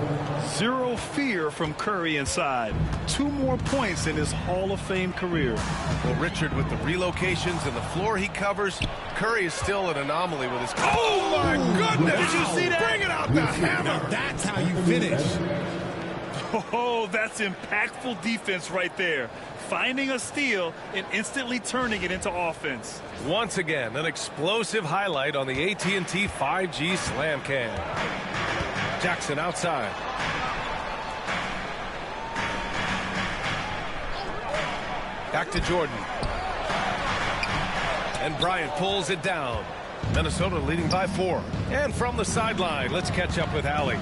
Zero fear from Curry inside. 2 more points in his Hall of Fame career. Well, Richard, with the relocations and the floor he covers, Curry is still an anomaly with his... Oh, my goodness! Did you see that? Bring it out the hammer! That's how you finish. Oh, that's impactful defense right there. Finding a steal and instantly turning it into offense. Once again, an explosive highlight on the AT&T 5G Slam Cam. Jackson outside. Back to Jordan. And Bryant pulls it down. Minnesota leading by 4. And from the sideline, let's catch up with Allie.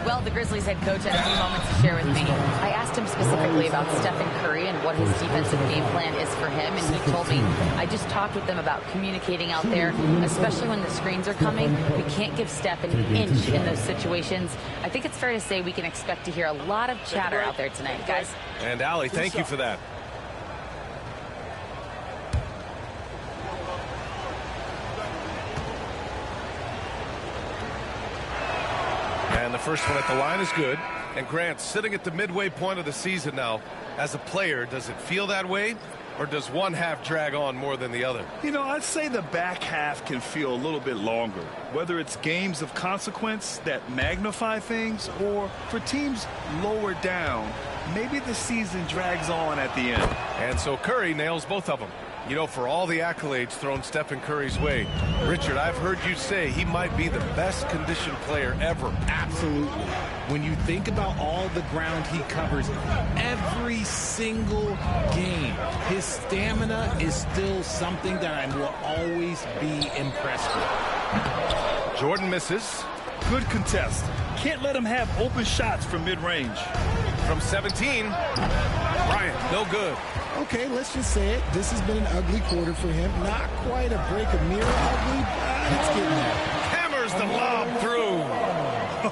Well, the Grizzlies head coach had a few moments to share with me. I asked him specifically about Stephen Curry and what his defensive game plan is for him, and he told me, I just talked with them about communicating out there, especially when the screens are coming. We can't give Steph an inch in those situations. I think it's fair to say we can expect to hear a lot of chatter out there tonight, guys. And Allie, thank you for that. And the first one at the line is good. And Grant, sitting at the midway point of the season now, as a player, does it feel that way? Or does one half drag on more than the other? You know, I'd say the back half can feel a little bit longer. Whether it's games of consequence that magnify things, or for teams lower down, maybe the season drags on at the end. And so Curry nails both of them. You know, for all the accolades thrown Stephen Curry's way, Richard, I've heard you say he might be the best conditioned player ever. Absolutely. When you think about all the ground he covers every single game, his stamina is still something that I will always be impressed with. Jordan misses. Good contest. Can't let him have open shots from mid-range. From 17, Bryant, no good. Okay, let's just say it. This has been an ugly quarter for him. Not quite a break of mirror ugly, but it's getting there. Hammers the lob through.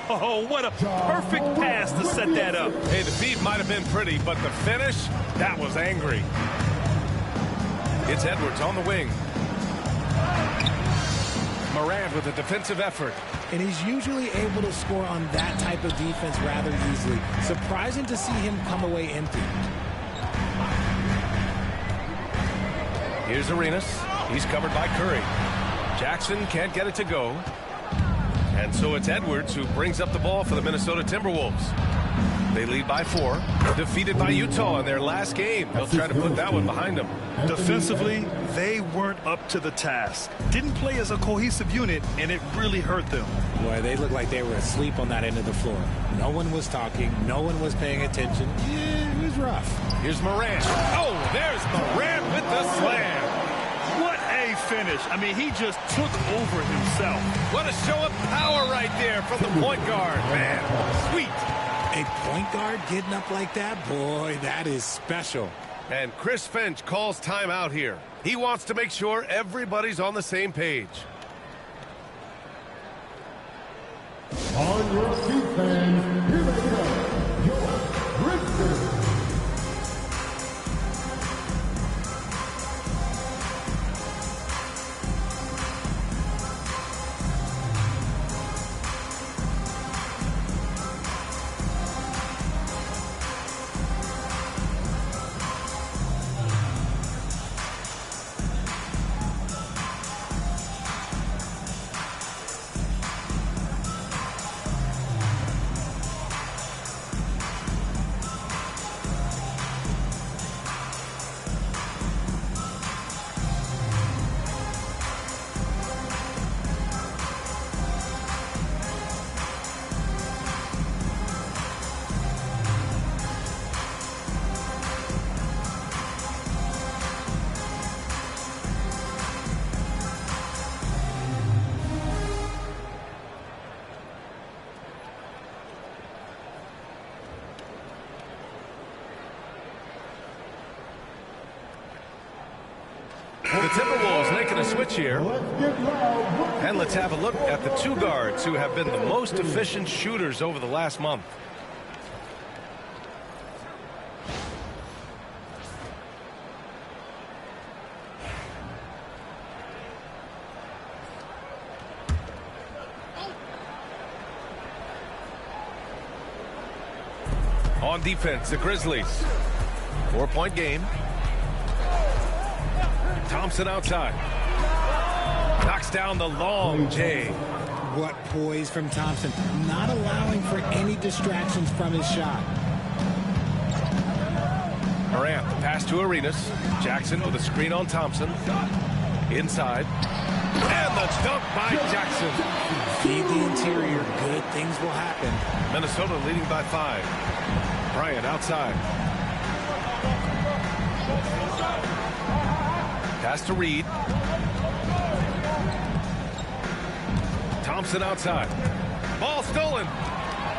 Oh, what a perfect pass to set that up. Hey, the feed might have been pretty, but the finish, that was angry. It's Edwards on the wing. Morant with a defensive effort. and he's usually able to score on that type of defense rather easily. Surprising to see him come away empty. Here's Arenas. He's covered by Curry. Jackson can't get it to go. And so it's Edwards who brings up the ball for the Minnesota Timberwolves. They lead by 4. Defeated by Utah in their last game. They'll try to put that one behind them. Defensively, they weren't up to the task. Didn't play as a cohesive unit, and it really hurt them. Boy, they looked like they were asleep on that end of the floor. No one was talking. No one was paying attention. Yeah, it was rough. Here's Morant. Oh, there's Morant with the slam. What a finish. I mean, he just took over himself. What a show of power right there from the point guard. Man, sweet. A point guard getting up like that? Boy, that is special. And Chris Finch calls timeout here. He wants to make sure everybody's on the same page. On your feet, fans, here they come, your Grizzlies. The Timberwolves making a switch here. And let's have a look at the 2 guards who have been the most efficient shooters over the last month. On defense, the Grizzlies. 4-point game. Thompson outside. Knocks down the long J. What poise from Thompson. Not allowing for any distractions from his shot. Morant, the pass to Arenas. Jackson with a screen on Thompson. Inside. And the dunk by Jackson. Feed the interior. Good things will happen. Minnesota leading by 5. Bryant outside. Pass to Reed. Thompson outside. Ball stolen.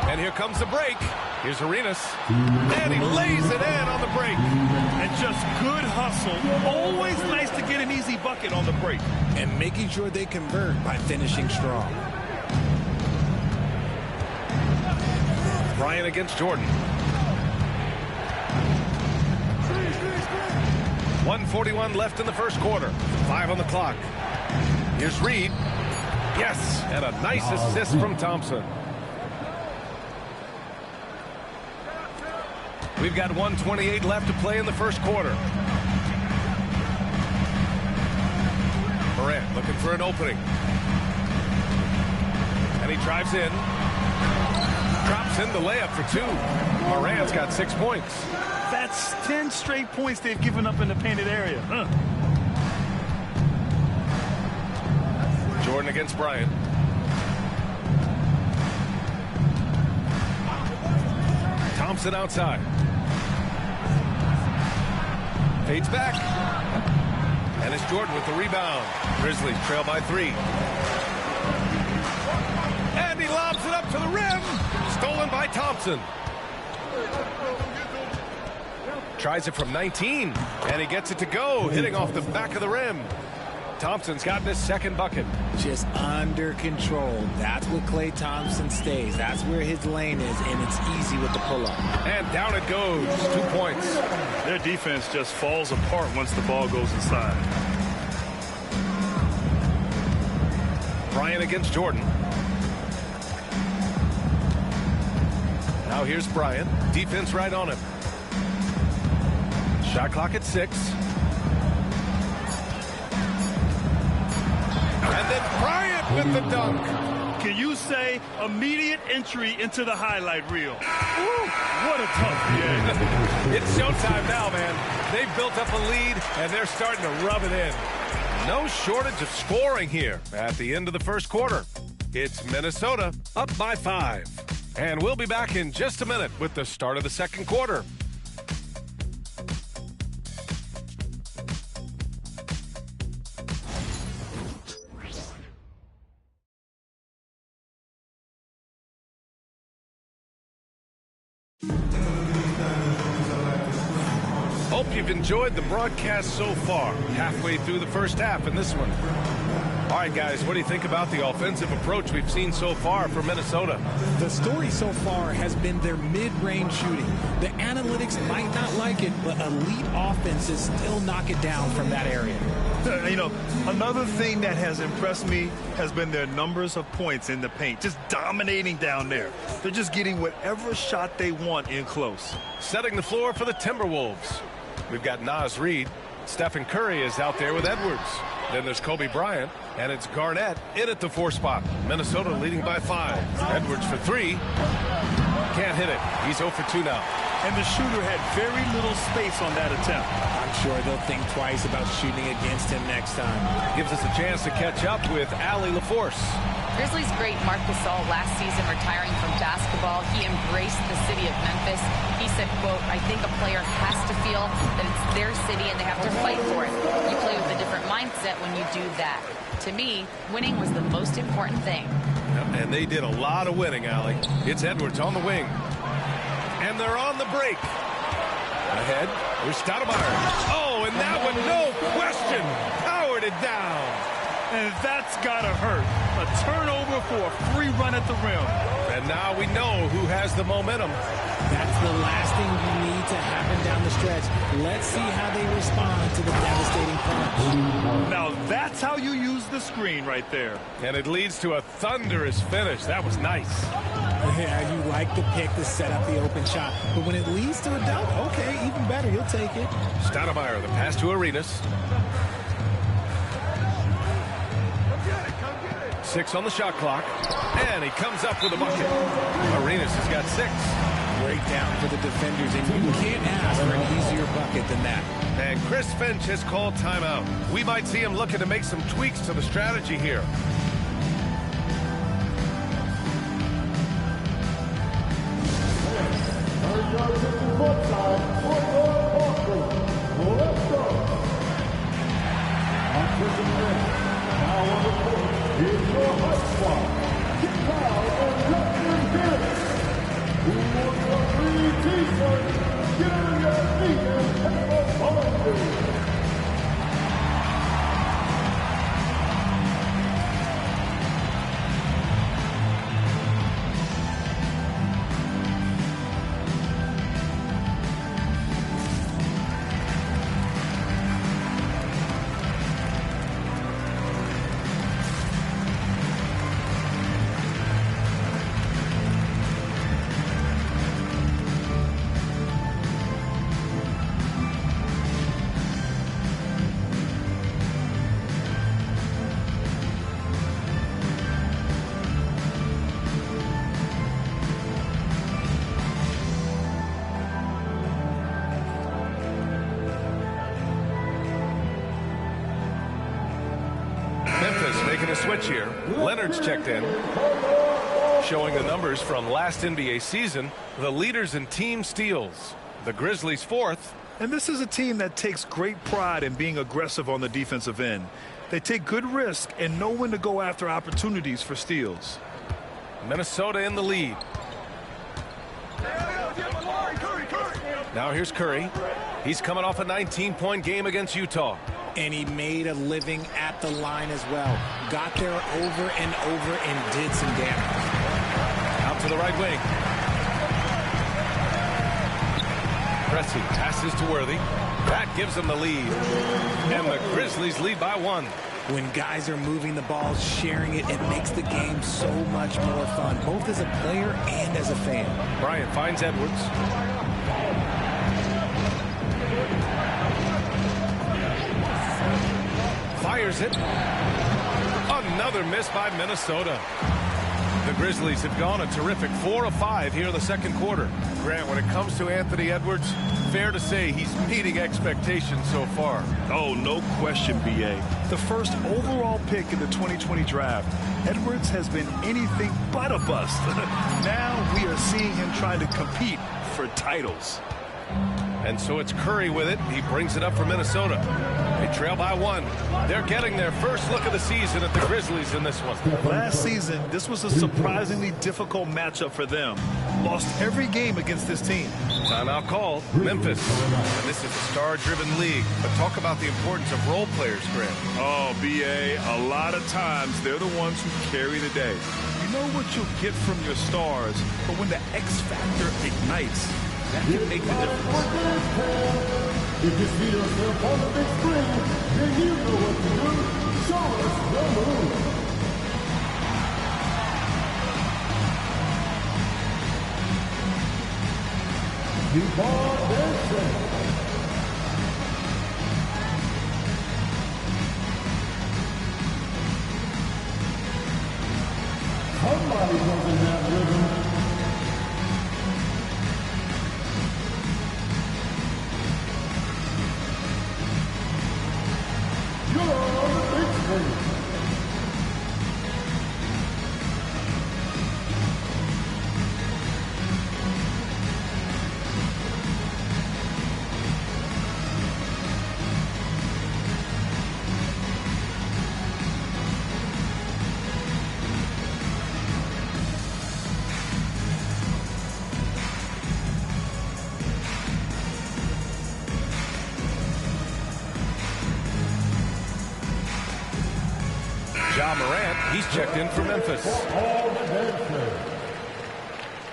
And here comes the break. Here's Arenas. And he lays it in on the break. And just good hustle. Always nice to get an easy bucket on the break. And making sure they convert by finishing strong. Bryant against Jordan. 1:41 left in the first quarter. 5 on the clock. Here's Reed. Yes, and a nice assist from Thompson. We've got 1:28 left to play in the first quarter. Morant looking for an opening. And he drives in. Drops in the layup for 2. Morant's got 6 points. That's 10 straight points they've given up in the painted area. Jordan against Bryant. Thompson outside. Fades back. And it's Jordan with the rebound. Grizzlies trail by 3. And he lobs it up to the rim. Stolen by Thompson. Tries it from 19, and he gets it to go, hitting off the back of the rim. Thompson's gotten his second bucket. Just under control. That's what Klay Thompson stays. That's where his lane is, and it's easy with the pull-up. And down it goes. 2 points. Their defense just falls apart once the ball goes inside. Bryant against Jordan. Now here's Bryant. Defense right on him. Shot clock at 6. And then Bryant with the dunk. Can you say immediate entry into the highlight reel? Ooh, what a tough game. It's showtime now, man. They've built up a lead, and they're starting to rub it in. No shortage of scoring here at the end of the first quarter. It's Minnesota up by 5. And we'll be back in just a minute with the start of the second quarter. Hope you've enjoyed the broadcast so far. Halfway through the first half in this one. All right, guys, what do you think about the offensive approach we've seen so far for Minnesota? The story so far has been their mid-range shooting. The analytics might not like it, but elite offenses still knock it down from that area. You know, another thing that has impressed me has been their numbers of points in the paint, just dominating down there. They're just getting whatever shot they want in close. Setting the floor for the Timberwolves. We've got Naz Reid. Stephen Curry is out there with Edwards. Then there's Kobe Bryant, and it's Garnett in at the 4 spot. Minnesota leading by 5. Edwards for 3. Can't hit it. He's 0 for 2 now. And the shooter had very little space on that attempt. I'm sure they'll think twice about shooting against him next time. Gives us a chance to catch up with Allie LaForce. Grizzlies great Marc Gasol last season retiring from basketball. He embraced the city of Memphis. He said, quote, I think a player has to feel that it's their city and they have to fight for it. You play with a different mindset when you do that. To me, winning was the most important thing. And they did a lot of winning, Allie. It's Edwards on the wing. And they're on the break. Ahead, here's Stoudemire. Oh, and that one, no question, powered it down. And that's gotta hurt. A turnover for a free run at the rim. And now we know who has the momentum. That's the last thing you need to happen down the stretch. Let's see how they respond to the devastating punch. Now that's how you use the screen right there. And it leads to a thunderous finish. That was nice. Yeah, you like the pick to set up the open shot. But when it leads to a dunk, okay, even better. You'll take it. Stoudemire, the pass to Arenas. 6 on the shot clock. And he comes up with a bucket. Arenas has got 6. Break down for the defenders, and you can't ask for an easier bucket than that. And Chris Finch has called timeout. We might see him looking to make some tweaks to the strategy here. Switch here. Leonard's checked in. Showing the numbers from last NBA season, the leaders in team steals. The Grizzlies 4th. And this is a team that takes great pride in being aggressive on the defensive end. They take good risk and know when to go after opportunities for steals. Minnesota in the lead. Now here's Curry. He's coming off a 19-point game against Utah. And he made a living at the line as well. Got there over and over and did some damage. Out to the right wing. Pressing passes to Worthy. That gives them the lead. And the Grizzlies lead by 1. When guys are moving the ball, sharing it, it makes the game so much more fun, both as a player and as a fan. Bryant finds Edwards. Fires it. Another miss by Minnesota. The Grizzlies have gone a terrific 4 of 5 here in the second quarter. Grant, when it comes to Anthony Edwards, fair to say he's meeting expectations so far. Oh, no question, B.A. The first overall pick in the 2020 draft, Edwards has been anything but a bust. Now we are seeing him trying to compete for titles. And so it's Curry with it. He brings it up for Minnesota. They trail by 1. They're getting their first look of the season at the Grizzlies in this one. Last season, this was a surprisingly difficult matchup for them. Lost every game against this team. Timeout called. Memphis. And this is a star-driven league. But talk about the importance of role players, Grant. Oh, B.A., a lot of times they're the ones who carry the day. You know what you'll get from your stars, but when the X factor ignites, that can make the difference. If you see yourself on the big screen, then you know what to do. Show us the move. The ball is set. Somebody doesn't have rhythm. He's checked in for Memphis.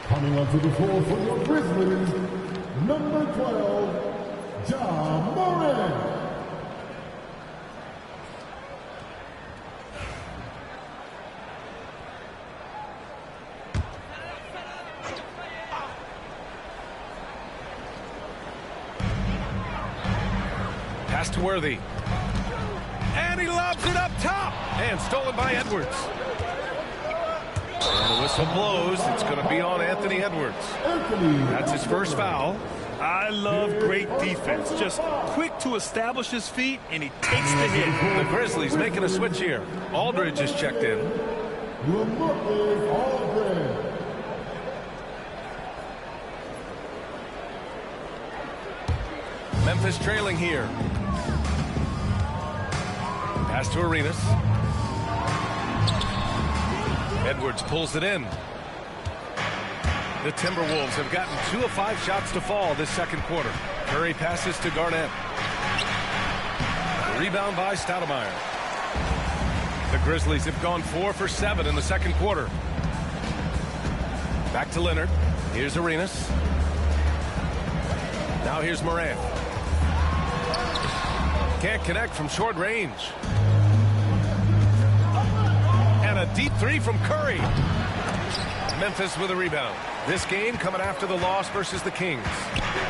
Coming onto the floor for your Grizzlies, number 12, Ja Morant. Pass to Worthy. And he lobs it up top. And stolen by Edwards. And the whistle blows. It's going to be on Anthony Edwards. That's his first foul. I love great defense. Just quick to establish his feet, and he takes the hit. The Grizzlies making a switch here. Aldridge is checked in. Memphis trailing here. Pass to Arenas. Edwards pulls it in. The Timberwolves have gotten 2 of 5 shots to fall this second quarter. Curry passes to Garnett. Rebound by Stoudemire. The Grizzlies have gone 4 for 7 in the second quarter. Back to Leonard. Here's Arenas. Now here's Morant. Can't connect from short range. And a deep 3 from Curry. Memphis with a rebound. This game coming after the loss versus the Kings.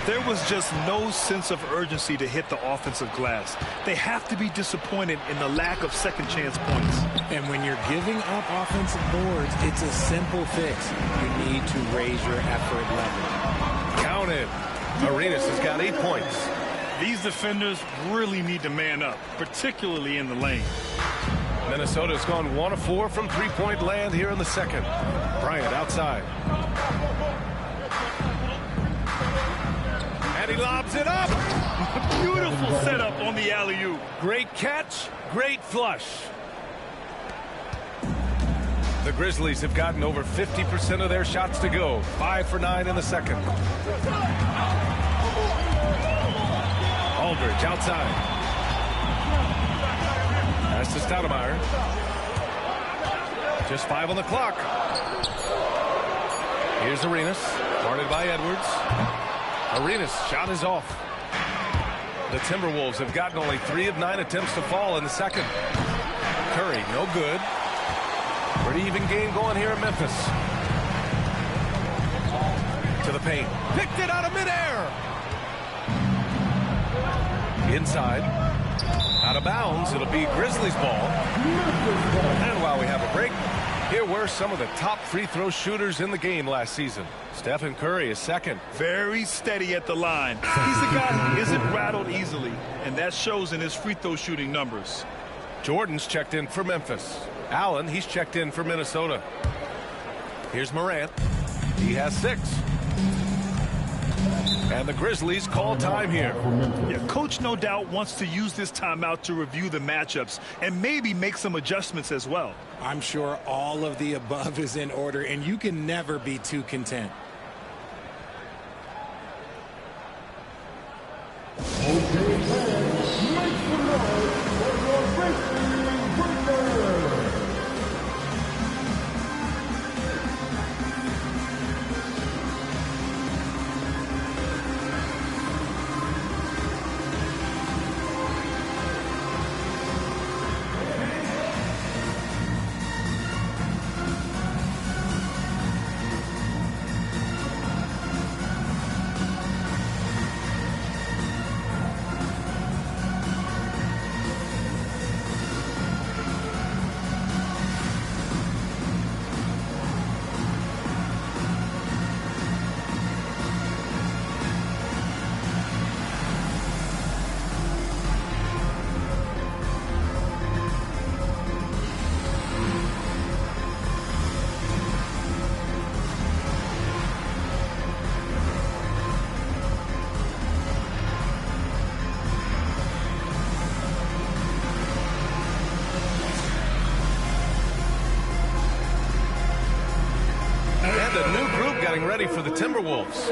There was just no sense of urgency to hit the offensive glass. They have to be disappointed in the lack of second chance points. And when you're giving up offensive boards, it's a simple fix. You need to raise your effort level. Counted. Arenas has got 8 points. These defenders really need to man up, particularly in the lane. Minnesota's gone 1 of 4 from three-point land here in the second. Bryant outside. And he lobs it up. Beautiful setup on the alley-oop. Great catch, great flush. The Grizzlies have gotten over 50% of their shots to go. 5 for 9 in the second. Aldridge outside. Pass to Stoudemire. Just 5 on the clock. Here's Arenas. Guarded by Edwards. Arenas' shot is off. The Timberwolves have gotten only 3 of 9 attempts to fall in the second. Curry, no good. Pretty even game going here in Memphis. To the paint. Picked it out of midair. Inside. Out of bounds. It'll be Grizzlies ball. And while we have a break, here were some of the top free throw shooters in the game last season. Stephen Curry is second. Very steady at the line. He's a guy who isn't rattled easily, and that shows in his free throw shooting numbers. Jordan's checked in for Memphis. Allen, he's checked in for Minnesota. Here's Morant. He has 6. And the Grizzlies call time here. Yeah, coach no doubt wants to use this timeout to review the matchups and maybe make some adjustments as well. I'm sure all of the above is in order, and you can never be too content. Getting ready for the Timberwolves.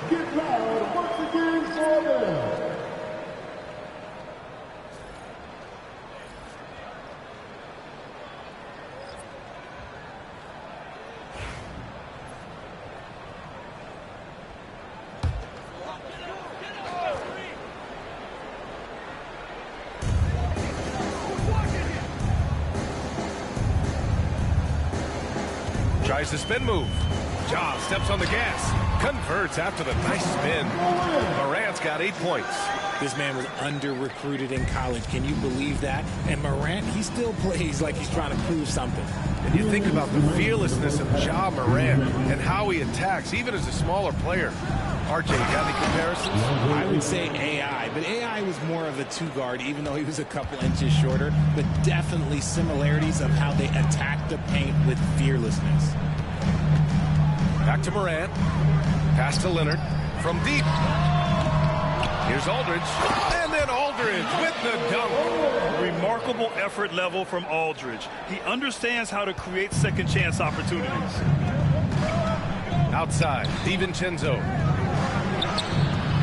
Get loud once again for them. Tries the spin move. Ja steps on the gas. Converts after the nice spin. Morant's got 8 points. This man was under-recruited in college. Can you believe that? And Morant, he still plays like he's trying to prove something. And you think about the fearlessness of Ja Morant and how he attacks, even as a smaller player. RJ, got any comparisons? I would say AI, but AI was more of a 2-guard, even though he was a couple inches shorter. But definitely similarities of how they attack the paint with fearlessness. Back to Morant. Pass to Leonard. From deep. Here's Aldridge. And then Aldridge with the dunk. Remarkable effort level from Aldridge. He understands how to create second chance opportunities. Outside, DiVincenzo.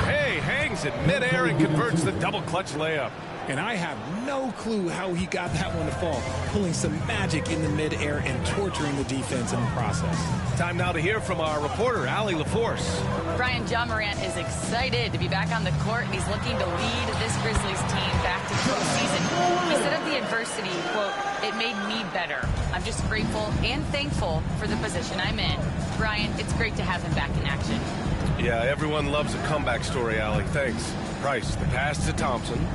Hey, hangs in midair and converts the double clutch layup. And I have no clue how he got that one to fall, pulling some magic in the midair and torturing the defense in the process. Time now to hear from our reporter, Allie LaForce. Brian, Ja Morant is excited to be back on the court, and he's looking to lead this Grizzlies team back to postseason. He said of the adversity, quote, "It made me better. I'm just grateful and thankful for the position I'm in." Brian, it's great to have him back in action. Yeah, everyone loves a comeback story, Allie. Thanks. Price, the pass to Thompson.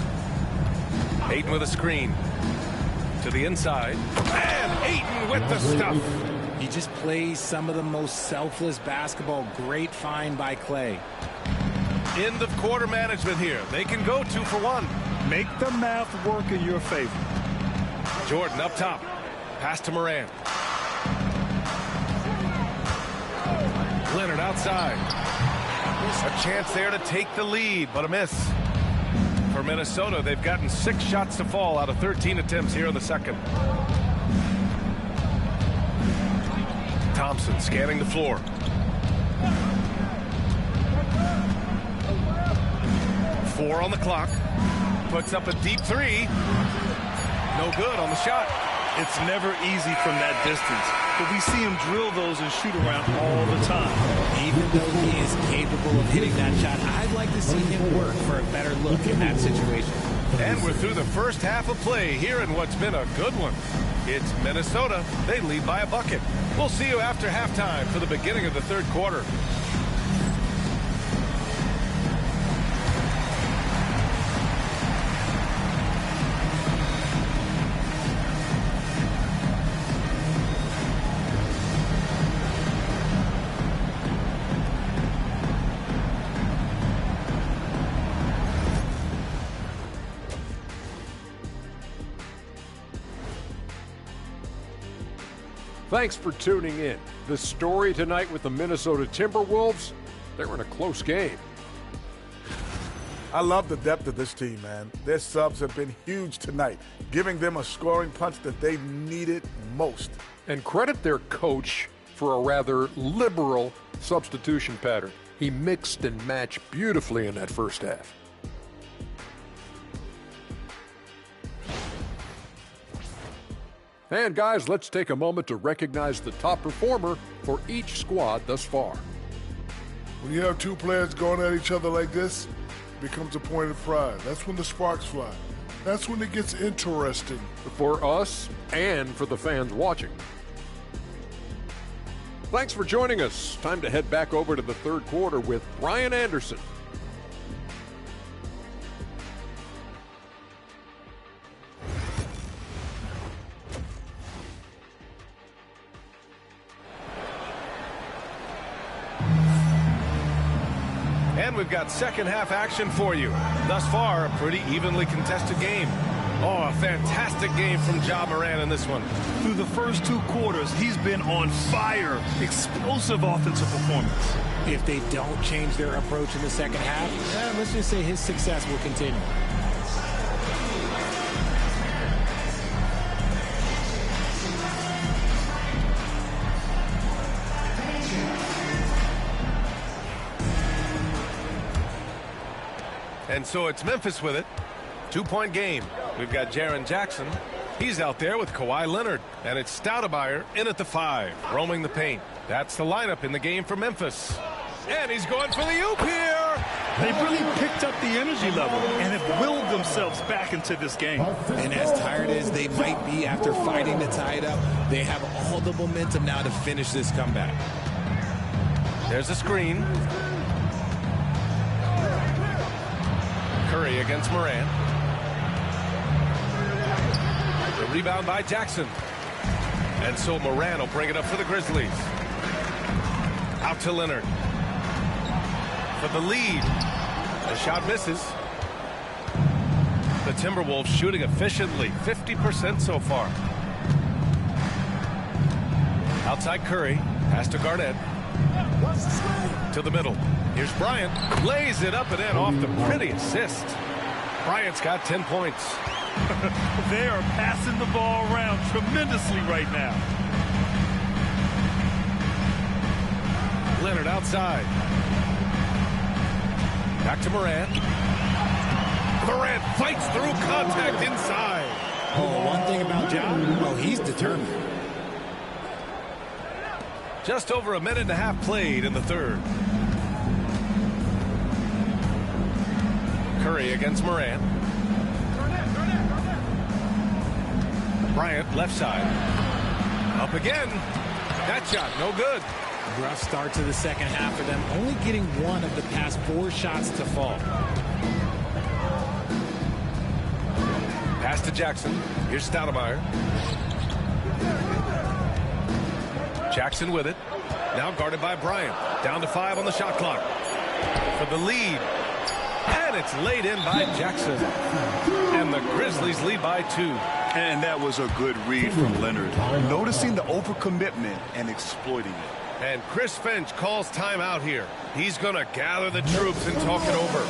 Ayton with a screen. To the inside. And Ayton with the stuff. He just plays some of the most selfless basketball. Great find by Clay. End of quarter management here. They can go 2 for 1. Make the math work in your favor. Jordan up top. Pass to Morant. Leonard outside. A chance there to take the lead, but a miss. For Minnesota, they've gotten 6 shots to fall out of 13 attempts here in the second. Thompson scanning the floor. Four on the clock. Puts up a deep 3. No good on the shot. It's never easy from that distance, but we see him drill those and shoot around all the time. Even though he is capable of hitting that shot, I'd like to see him work for a better look in that situation. And we're through the first half of play here in what's been a good one. It's Minnesota. They lead by a bucket. We'll see you after halftime for the beginning of the third quarter. Thanks for tuning in. The story tonight with the Minnesota Timberwolves, they were in a close game. I love the depth of this team, man. Their subs have been huge tonight, giving them a scoring punch that they needed most. And credit their coach for a rather liberal substitution pattern. He mixed and matched beautifully in that first half. And guys, let's take a moment to recognize the top performer for each squad thus far. When you have two players going at each other like this, it becomes a point of pride. That's when the sparks fly. That's when it gets interesting. For us and for the fans watching. Thanks for joining us. Time to head back over to the third quarter with Brian Anderson. And we've got second half action for you. Thus far, a pretty evenly contested game. Oh, a fantastic game from Ja Morant in this one. Through the first two quarters, he's been on fire. Explosive offensive performance. If they don't change their approach in the second half, let's just say his success will continue. And so it's Memphis with it. 2-point game. We've got Jaren Jackson. He's out there with Kawhi Leonard. And it's Stoudemire in at the 5, roaming the paint. That's the lineup in the game for Memphis. And he's going for the oop here. They've really picked up the energy level and have willed themselves back into this game. And as tired as they might be after fighting to tie it up, they have all the momentum now to finish this comeback. There's a screen. Curry against Morant. The rebound by Jackson. And so Morant will bring it up for the Grizzlies. Out to Leonard. For the lead. The shot misses. The Timberwolves shooting efficiently. 50% so far. Outside Curry. Pass to Garnett. To the middle. Here's Bryant. Lays it up and in off the pretty assist. Bryant's got 10 points. They are passing the ball around tremendously right now. Leonard outside. Back to Morant. Morant fights through contact inside. Oh, one thing about Ja, he's determined. Just over a minute and a half played in the third. Curry against Morant. Bryant left side. Up again. That shot no good. Rough start to the second half for them, only getting one of the past 4 shots to fall. Pass to Jackson. Here's Stoudemire. Jackson with it. Now guarded by Bryant. Down to 5 on the shot clock. For the lead. And it's laid in by Jackson. And the Grizzlies lead by 2. And that was a good read from Leonard. Noticing the overcommitment and exploiting it. And Chris Finch calls timeout here. He's going to gather the troops and talk it over.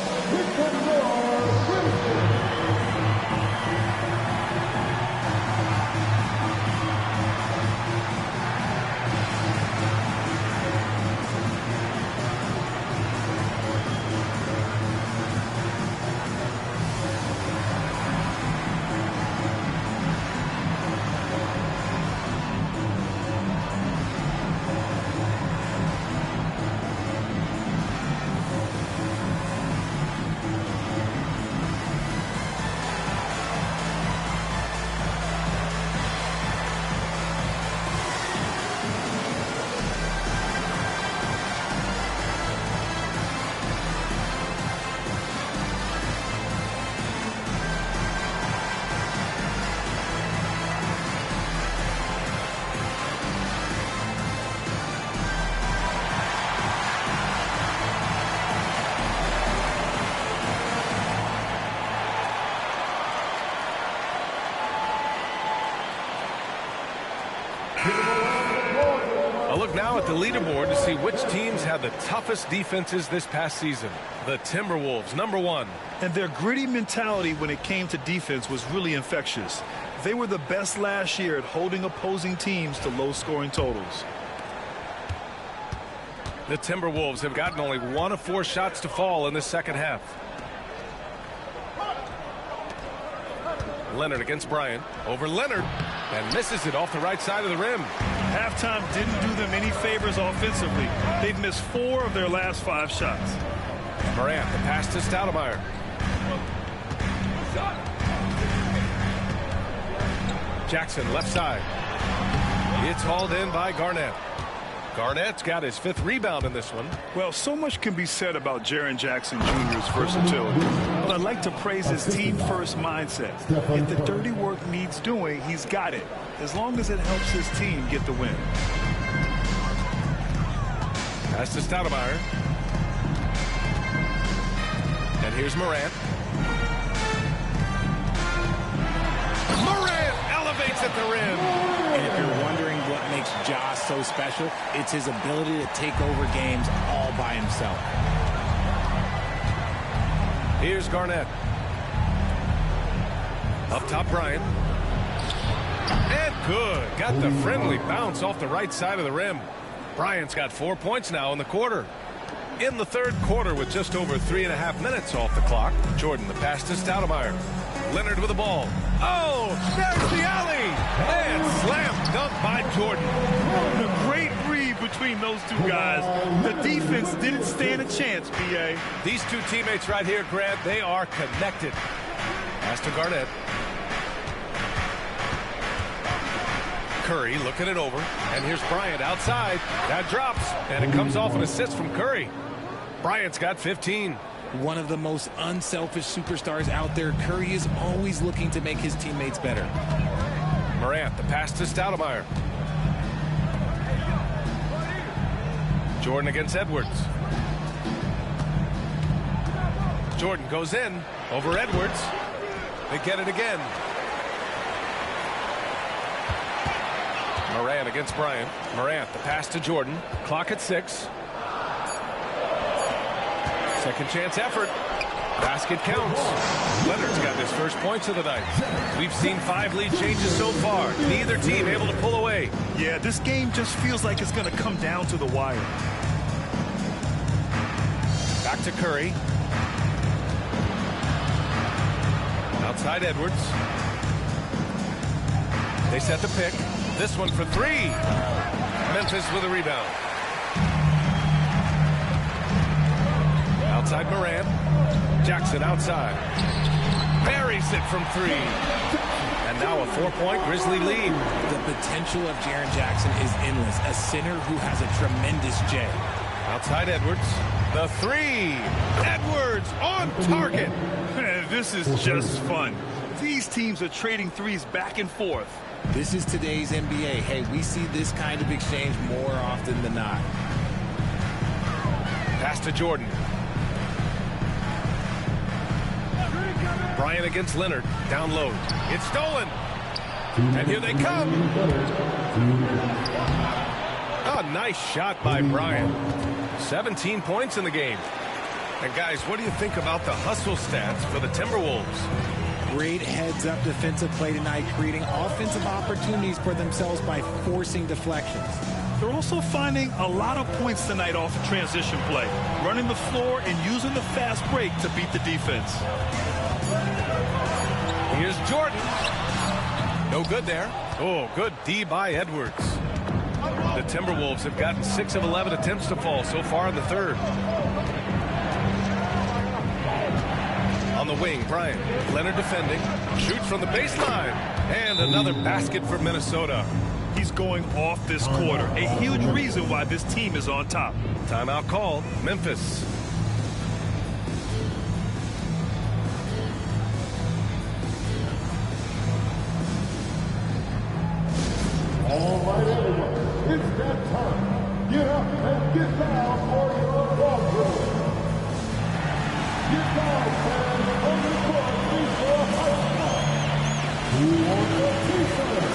look now at the leaderboard to see which teams had the toughest defenses this past season. The Timberwolves, number 1. And their gritty mentality when it came to defense was really infectious. They were the best last year at holding opposing teams to low-scoring totals. The Timberwolves have gotten only 1 of 4 shots to fall in the second half. Leonard against Bryant. Over Leonard. And misses it off the right side of the rim. Halftime didn't do them any favors offensively. They've missed 4 of their last 5 shots. Morant, the pass to Stoudemire. Jackson, left side. It's hauled in by Garnett. Garnett's got his 5th rebound in this one. Well, so much can be said about Jaren Jackson Jr.'s versatility. But I'd like to praise his team-first mindset. If the dirty work needs doing, he's got it, as long as it helps his team get the win. Pass to Stoudemire. And here's Morant. Morant elevates at the rim. And if you're wondering what makes Ja so special, it's his ability to take over games all by himself. Here's Garnett. Up top, Bryant. And good. Got the friendly bounce off the right side of the rim. Bryant's got 4 points now in the quarter. In the third quarter with just over 3.5 minutes off the clock, Jordan, the pass to Stoudemire. Leonard with the ball. Oh, there's the alley. And slam dunk by Jordan. A great read between those two guys. The defense didn't stand a chance, B.A. These two teammates right here, Grant, they are connected. Pass to Garnett. Curry looking it over. And here's Bryant outside. That drops. And it comes off an assist from Curry. Bryant's got 15. One of the most unselfish superstars out there, Curry is always looking to make his teammates better. Morant, the pass to Stoudemire. Jordan against Edwards. Jordan goes in over Edwards. They get it again. Morant against Bryant. Morant, the pass to Jordan. Clock at 6. Second chance effort. Basket counts. Leonard's got his first points of the night. We've seen 5 lead changes so far. Neither team able to pull away. Yeah, this game just feels like it's going to come down to the wire. Back to Curry. Outside Edwards. They set the pick. This one for 3. Memphis with a rebound. Outside Morant. Jackson outside. Buries it from 3. And now a 4-point Grizzly lead. The potential of Jaren Jackson is endless. A center who has a tremendous J. Outside Edwards. The 3. Edwards on target. Man, this is just fun. These teams are trading threes back and forth. This is today's NBA. Hey, we see this kind of exchange more often than not. Pass to Jordan. Bryant against Leonard. Down low. It's stolen. And here they come. A nice shot by Bryant. 17 points in the game. And guys, what do you think about the hustle stats for the Timberwolves? Great heads-up defensive play tonight, creating offensive opportunities for themselves by forcing deflections. They're also finding a lot of points tonight off of transition play, running the floor and using the fast break to beat the defense. Here's Jordan. No good there. Oh, good D by Edwards. The Timberwolves have gotten 6 of 11 attempts to fall so far in the third. On the wing, Bryant. Leonard defending. Shoots from the baseline. And another basket for Minnesota. He's going off this quarter. A huge reason why this team is on top. Timeout call. Memphis. All right, everyone. It's that time. Get up and get down for your ball game. Get down, fans, on the court, please, for a high score. Who wants a piece of it?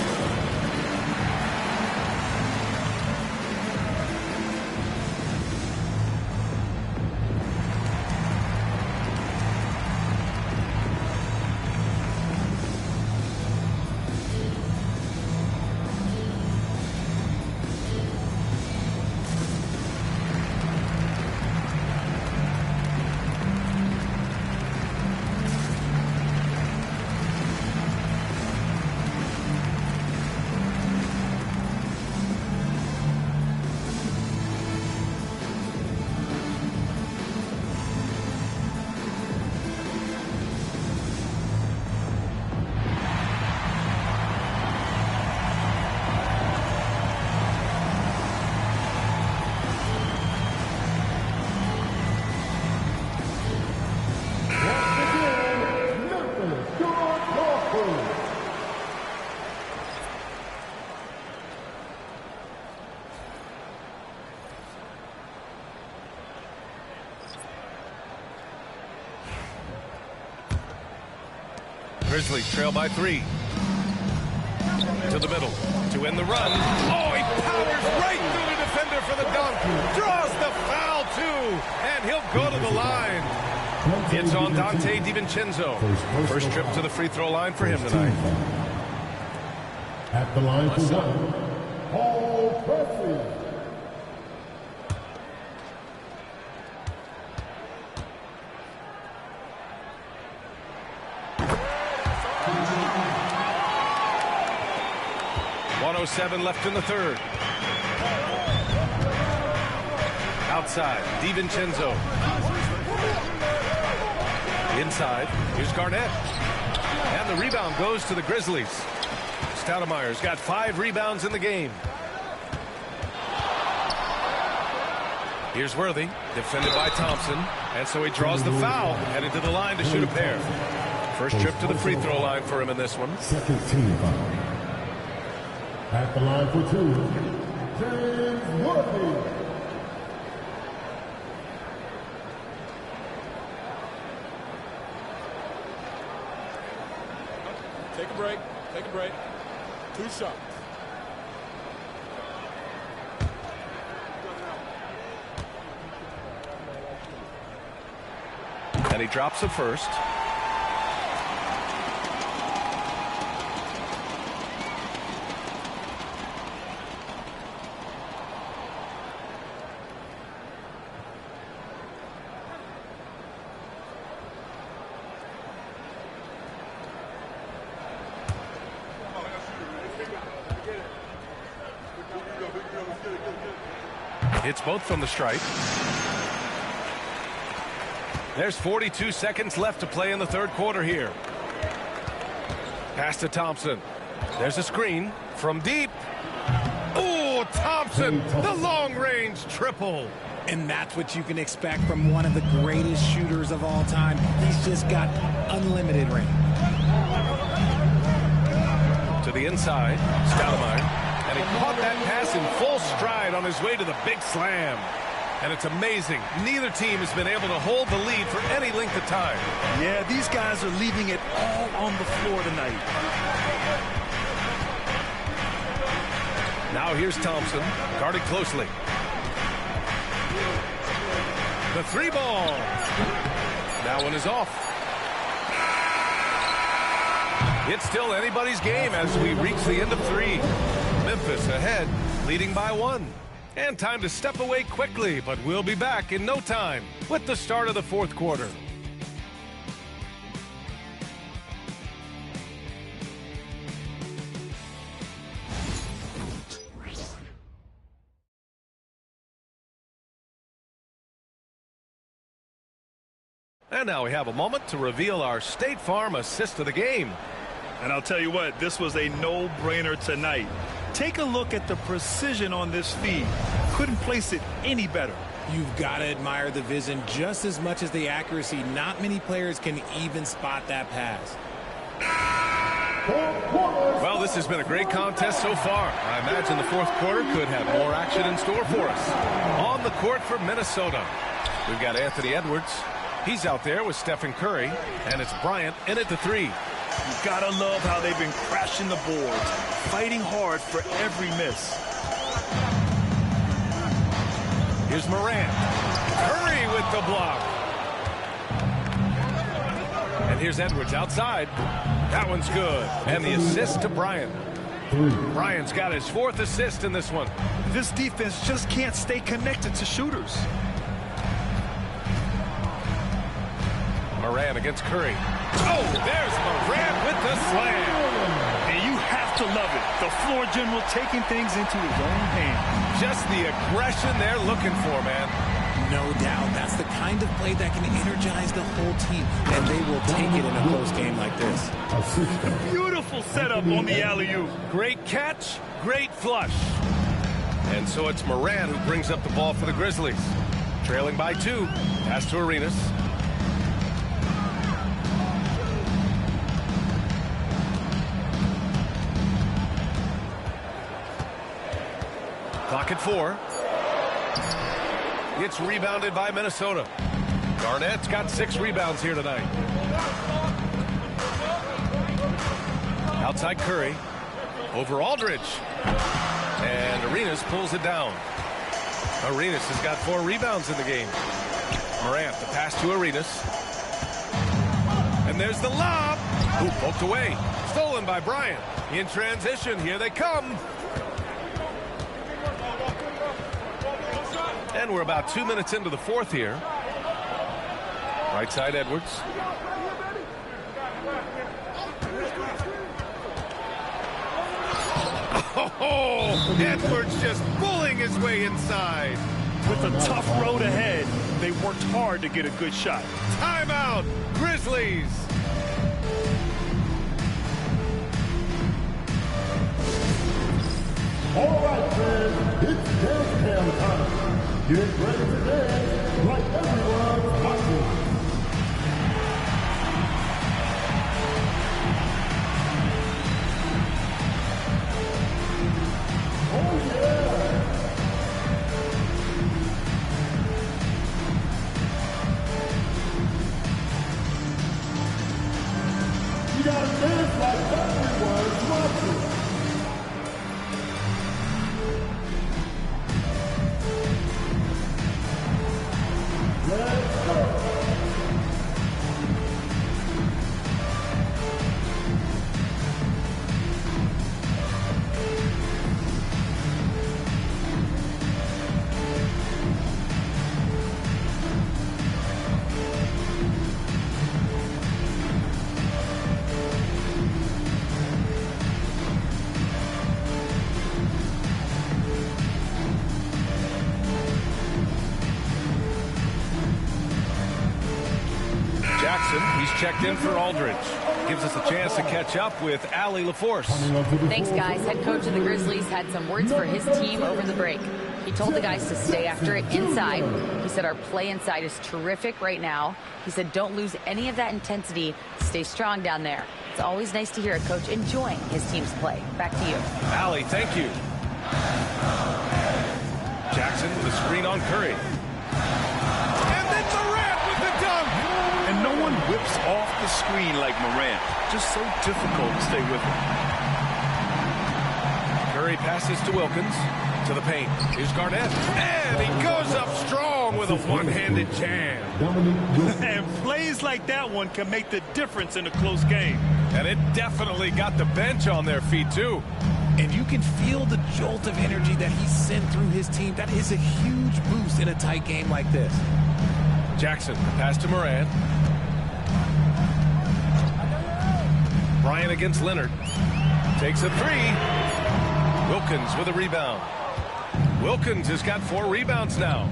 Grizzlies trail by 3. To the middle to end the run. Oh, he powers right through the defender for the dunk. Draws the foul, too. And he'll go to the line. It's on Dante DiVincenzo. First trip to the free throw line for him tonight. At the line for one, Paul Presley. .107 left in the third. Outside, DiVincenzo. Inside, here's Garnett. And the rebound goes to the Grizzlies. Stoudemire's got 5 rebounds in the game. Here's Worthy, defended by Thompson. And so he draws the foul, headed to the line to shoot a pair. First trip to the free throw line for him in this one. Second team foul. At the line for 2, James Worthy. Take a break. Take a break. 2 shots. And he drops the first. Hits both from the stripe. There's 42 seconds left to play in the third quarter here. Pass to Thompson. There's a screen from deep. Oh, Thompson, the long-range triple. And that's what you can expect from one of the greatest shooters of all time. He's just got unlimited range. To the inside, Stoudemire. And he caught that pass in full stride on his way to the big slam. And it's amazing. Neither team has been able to hold the lead for any length of time. Yeah, these guys are leaving it all on the floor tonight. Now here's Thompson, guarded closely. The 3 ball. That one is off. It's still anybody's game as we reach the end of 3. Memphis ahead, leading by 1. And time to step away quickly, but we'll be back in no time with the start of the fourth quarter. And now we have a moment to reveal our State Farm assist of the game. And I'll tell you what, this was a no-brainer tonight. Take a look at the precision on this feed. Couldn't place it any better. You've got to admire the vision just as much as the accuracy. Not many players can even spot that pass. Well, this has been a great contest so far. I imagine the fourth quarter could have more action in store for us. On the court for Minnesota, we've got Anthony Edwards. He's out there with Stephen Curry, and it's Bryant in at the 3. You gotta love how they've been crashing the boards, fighting hard for every miss. Here's Morant. Curry with the block. And here's Edwards outside. That one's good. And the assist to Bryant. Bryant's got his 4th assist in this one. This defense just can't stay connected to shooters. Morant against Curry. Oh, there's Morant with the slam. And you have to love it. The floor general taking things into his own hands. Just the aggression they're looking for, man. No doubt. That's the kind of play that can energize the whole team. And they will take it in a close game like this. Beautiful setup on the alley-oop. Great catch, great flush. And so it's Morant who brings up the ball for the Grizzlies. Trailing by 2. Pass to Arenas. Clock at 4. It's rebounded by Minnesota. Garnett's got 6 rebounds here tonight. Outside Curry. Over Aldridge. And Arenas pulls it down. Arenas has got 4 rebounds in the game. Morant, the pass to Arenas. And there's the lob. Ooh, poked away. Stolen by Bryant. In transition, here they come. And we're about 2 minutes into the fourth here. Right side, Edwards. Oh, Edwards just pulling his way inside. With a tough road ahead, they worked hard to get a good shot. Timeout, Grizzlies. All right, fans, it's dance cam time. Get ready to dance like everyone's watching. Oh, yeah. You gotta dance like everyone's watching. Let's go. He's checked in for Aldridge. Gives us a chance to catch up with Allie LaForce. Thanks, guys. Head coach of the Grizzlies had some words for his team over the break. He told the guys to stay after it inside. He said our play inside is terrific right now. He said don't lose any of that intensity. Stay strong down there. It's always nice to hear a coach enjoying his team's play. Back to you. Allie, thank you. Jackson with a screen on Curry. And then Morant with the dunk. And no one whips off the screen like Morant. Just so difficult to stay with him. Curry passes to Wilkins. To the paint. Here's Garnett. And he goes up strong with a one-handed jam. And plays like that one can make the difference in a close game. And it definitely got the bench on their feet, too. And you can feel the jolt of energy that he sent through his team. That is a huge boost in a tight game like this. Jackson, pass to Morant. Bryant against Leonard. Takes a three. Wilkins with a rebound. Wilkins has got 4 rebounds now.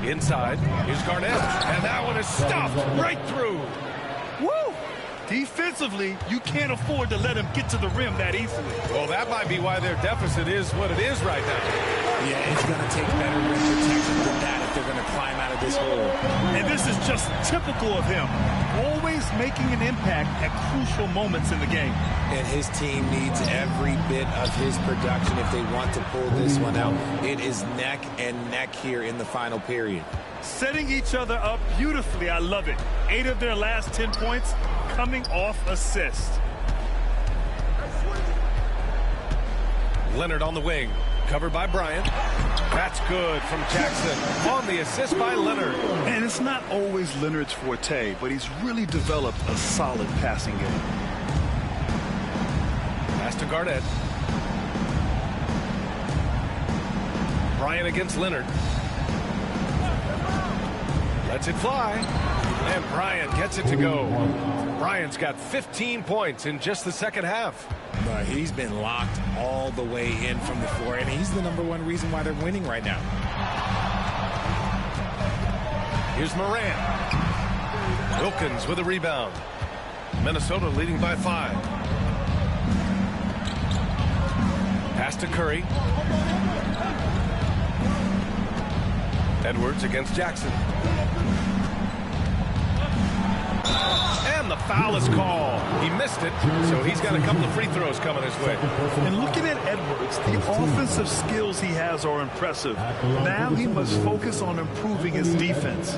Inside, here's Garnett. And that one is stuffed right through. Woo! Defensively, you can't afford to let him get to the rim that easily. Well, that might be why their deficit is what it is right now. Yeah, it's going to take better rim protection than that if they're going to climb out of this hole. And this is just typical of him. Always making an impact at crucial moments in the game. And his team needs every bit of his production if they want to pull this one out. It is neck and neck here in the final period. Setting each other up beautifully. I love it. 8 of their last 10 points coming off assist. Leonard on the wing. Covered by Bryant. That's good from Jackson. On the assist by Leonard. And it's not always Leonard's forte, but he's really developed a solid passing game. Pass to Garnett. Bryant against Leonard. Lets it fly. And Bryant gets it to go. Bryant's got 15 points in just the second half. But he's been locked all the way in from the floor, and he's the #1 reason why they're winning right now. Here's Morant. Wilkins with a rebound. Minnesota leading by 5. Pass to Curry. Edwards against Jackson. And the foul is called. He missed it, so he's got a couple of free throws coming his way. And looking at Edwards, the offensive skills he has are impressive. Now he must focus on improving his defense.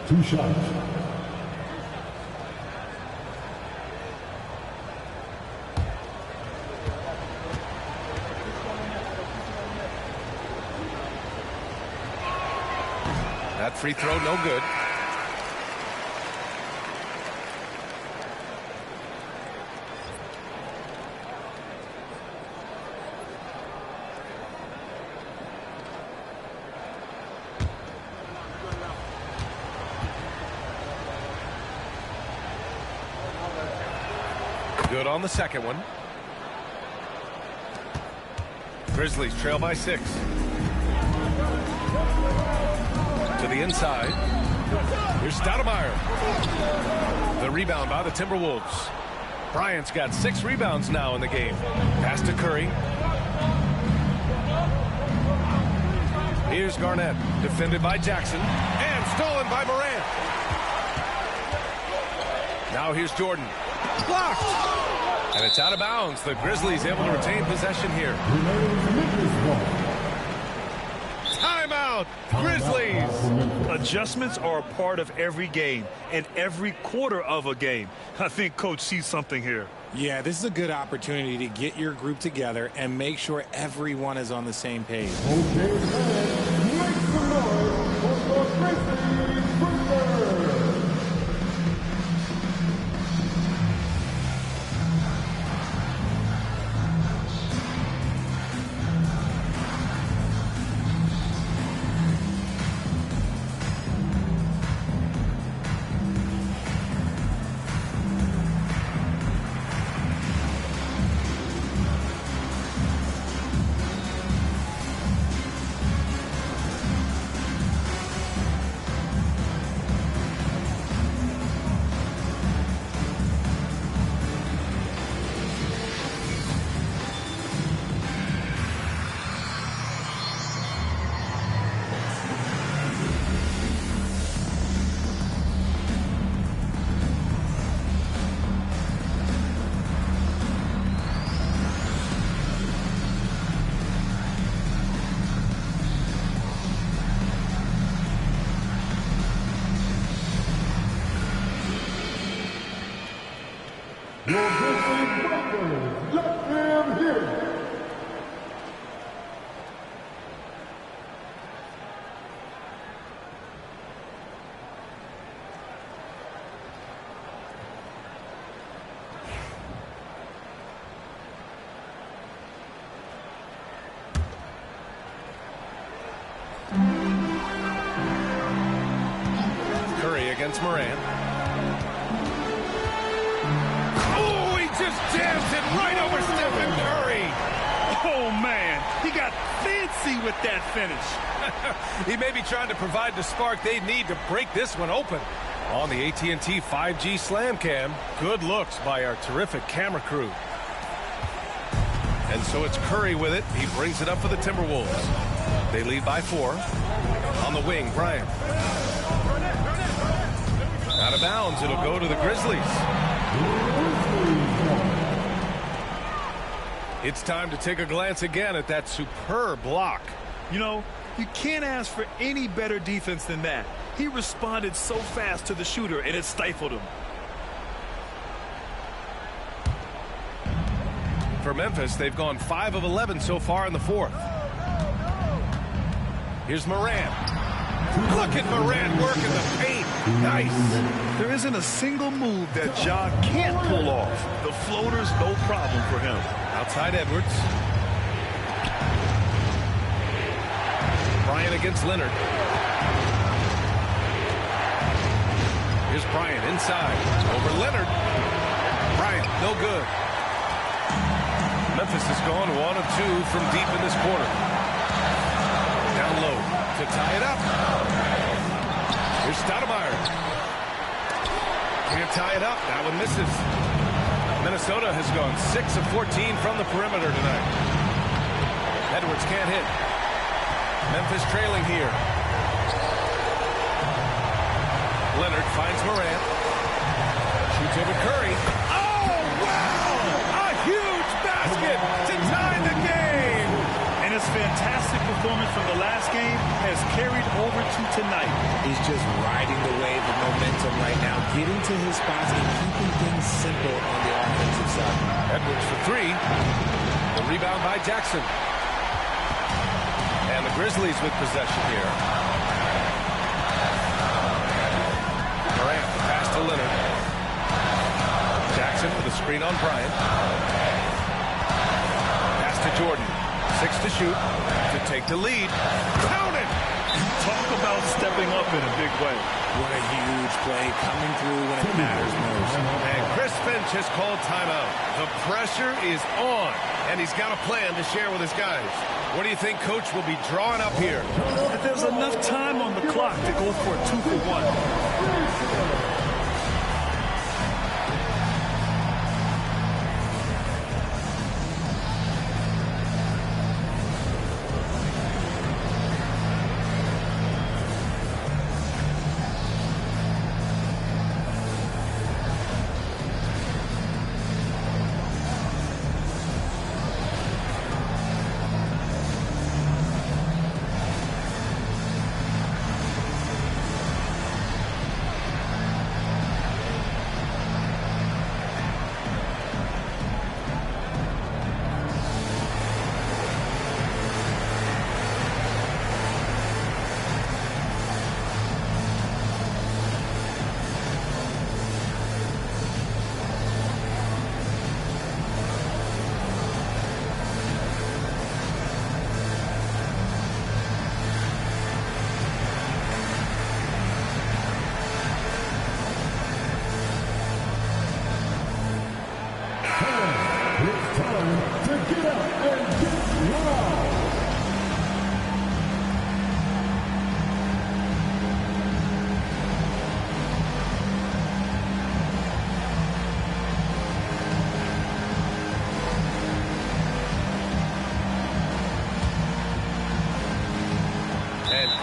2 shots. That free throw, no good. Good on the second one. Grizzlies trail by 6. To the inside. Here's Stoudemire. The rebound by the Timberwolves. Bryant's got 6 rebounds now in the game. Pass to Curry. Here's Garnett. Defended by Jackson. And stolen by Morant. Now here's Jordan. Blocked. And it's out of bounds. The Grizzlies able to retain possession here. Timeout, Grizzlies. Adjustments are a part of every game and every quarter of a game. I think Coach sees something here. Yeah, this is a good opportunity to get your group together and make sure everyone is on the same page. Okay, make some noise for the Grizzlies Grizzlies. Your Grizzlies Breakers, let them hear it. Curry against Morant. Oh, he just jams it right over Stephen Curry. Oh, man, he got fancy with that finish. He may be trying to provide the spark they need to break this one open. On the AT&T 5G Slam Cam, good looks by our terrific camera crew. And so it's Curry with it. He brings it up for the Timberwolves. They lead by 4. On the wing, Bryant. Out of bounds, it'll go to the Grizzlies. It's time to take a glance again at that superb block. You know, you can't ask for any better defense than that. He responded so fast to the shooter, and it stifled him. For Memphis, they've gone 5 of 11 so far in the 4th. Here's Morant. Look at Morant working the paint. Nice. There isn't a single move that Ja can't pull off. The floater's no problem for him. Outside Edwards. Bryant against Leonard. Here's Bryant inside. Over Leonard. Bryant, no good. Memphis has gone 1 of 2 from deep in this quarter. Down low to tie it up. Here's Stoudemire. Can't tie it up. That one misses. Minnesota has gone 6 of 14 from the perimeter tonight. Edwards can't hit. Memphis trailing here. Leonard finds Morant. Shoots over Curry. Oh, wow! A huge basket to tie the game! And his fantastic performance from the last game has carried over to tonight. He's just riding the wave of momentum right now, getting to his spots and keeping things simple on the offensive side. Edwards for 3. The rebound by Jackson. And the Grizzlies with possession here. to Leonard. Jackson with a screen on Bryant. Pass to Jordan. 6 to shoot to take the lead. Pounded! Talk about stepping up in a big way. What a huge play coming through when it matters most. And Chris Finch has called timeout. The pressure is on, and he's got a plan to share with his guys. What do you think Coach will be drawing up here? If there's enough time on the clock to go for a 2-for-1.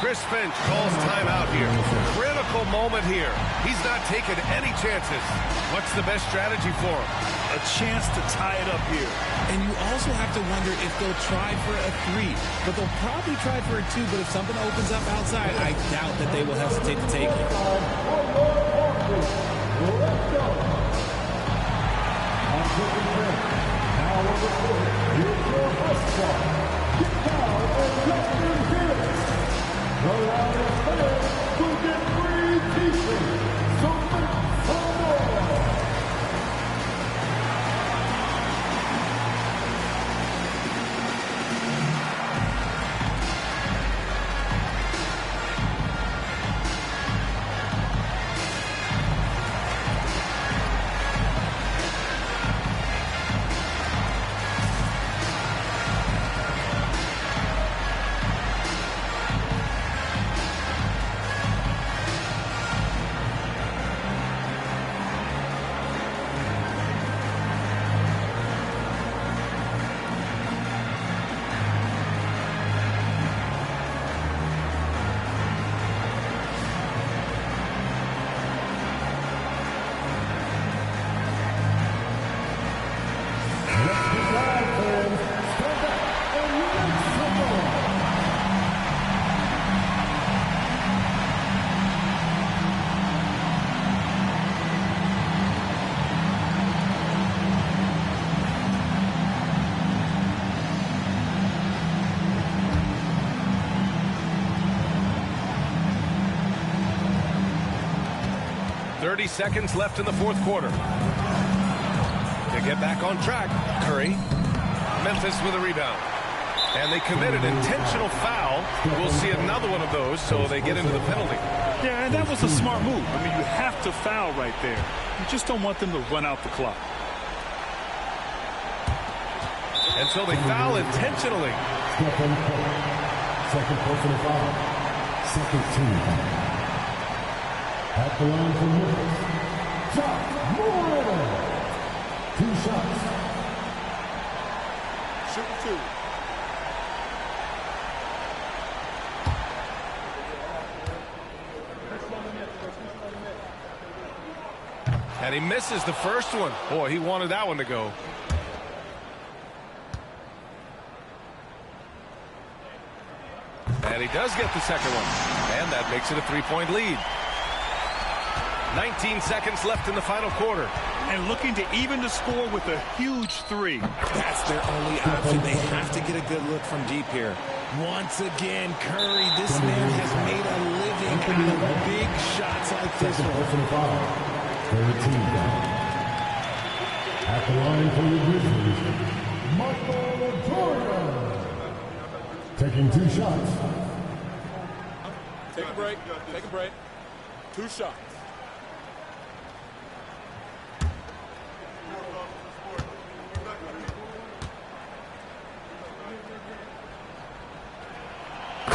Chris Finch calls timeout here. Critical moment here. He's not taking any chances. What's the best strategy for him? A chance to tie it up here. And you also have to wonder if they'll try for a 3. But they'll probably try for a 2. But if something opens up outside, I doubt that they will hesitate to take it. The loudest fans will get free t-shirts. So make some noise. Seconds left in the fourth quarter. To get back on track, Curry. Memphis with a rebound. And they committed intentional foul. We'll see another one of those, so they get into the penalty. Yeah, and that was a smart move. I mean, you have to foul right there. You just don't want them to run out the clock. And so they foul intentionally. Second personal foul. Second team foul. At the line for Memphis. Shot, Moore! 2 shots. Shoot 2. And he misses the first one. Boy, he wanted that one to go. And he does get the second one. And that makes it a 3-point lead. 19 seconds left in the final quarter. And looking to even the score with a huge 3. That's their only option. They have to get a good look from deep here. Once again, Curry, this man has made a living out of big shots like this one. 13 foul. At the line for the Grizzlies, Michael Jordan. Taking 2 shots. Take a break. Take a break. 2 shots.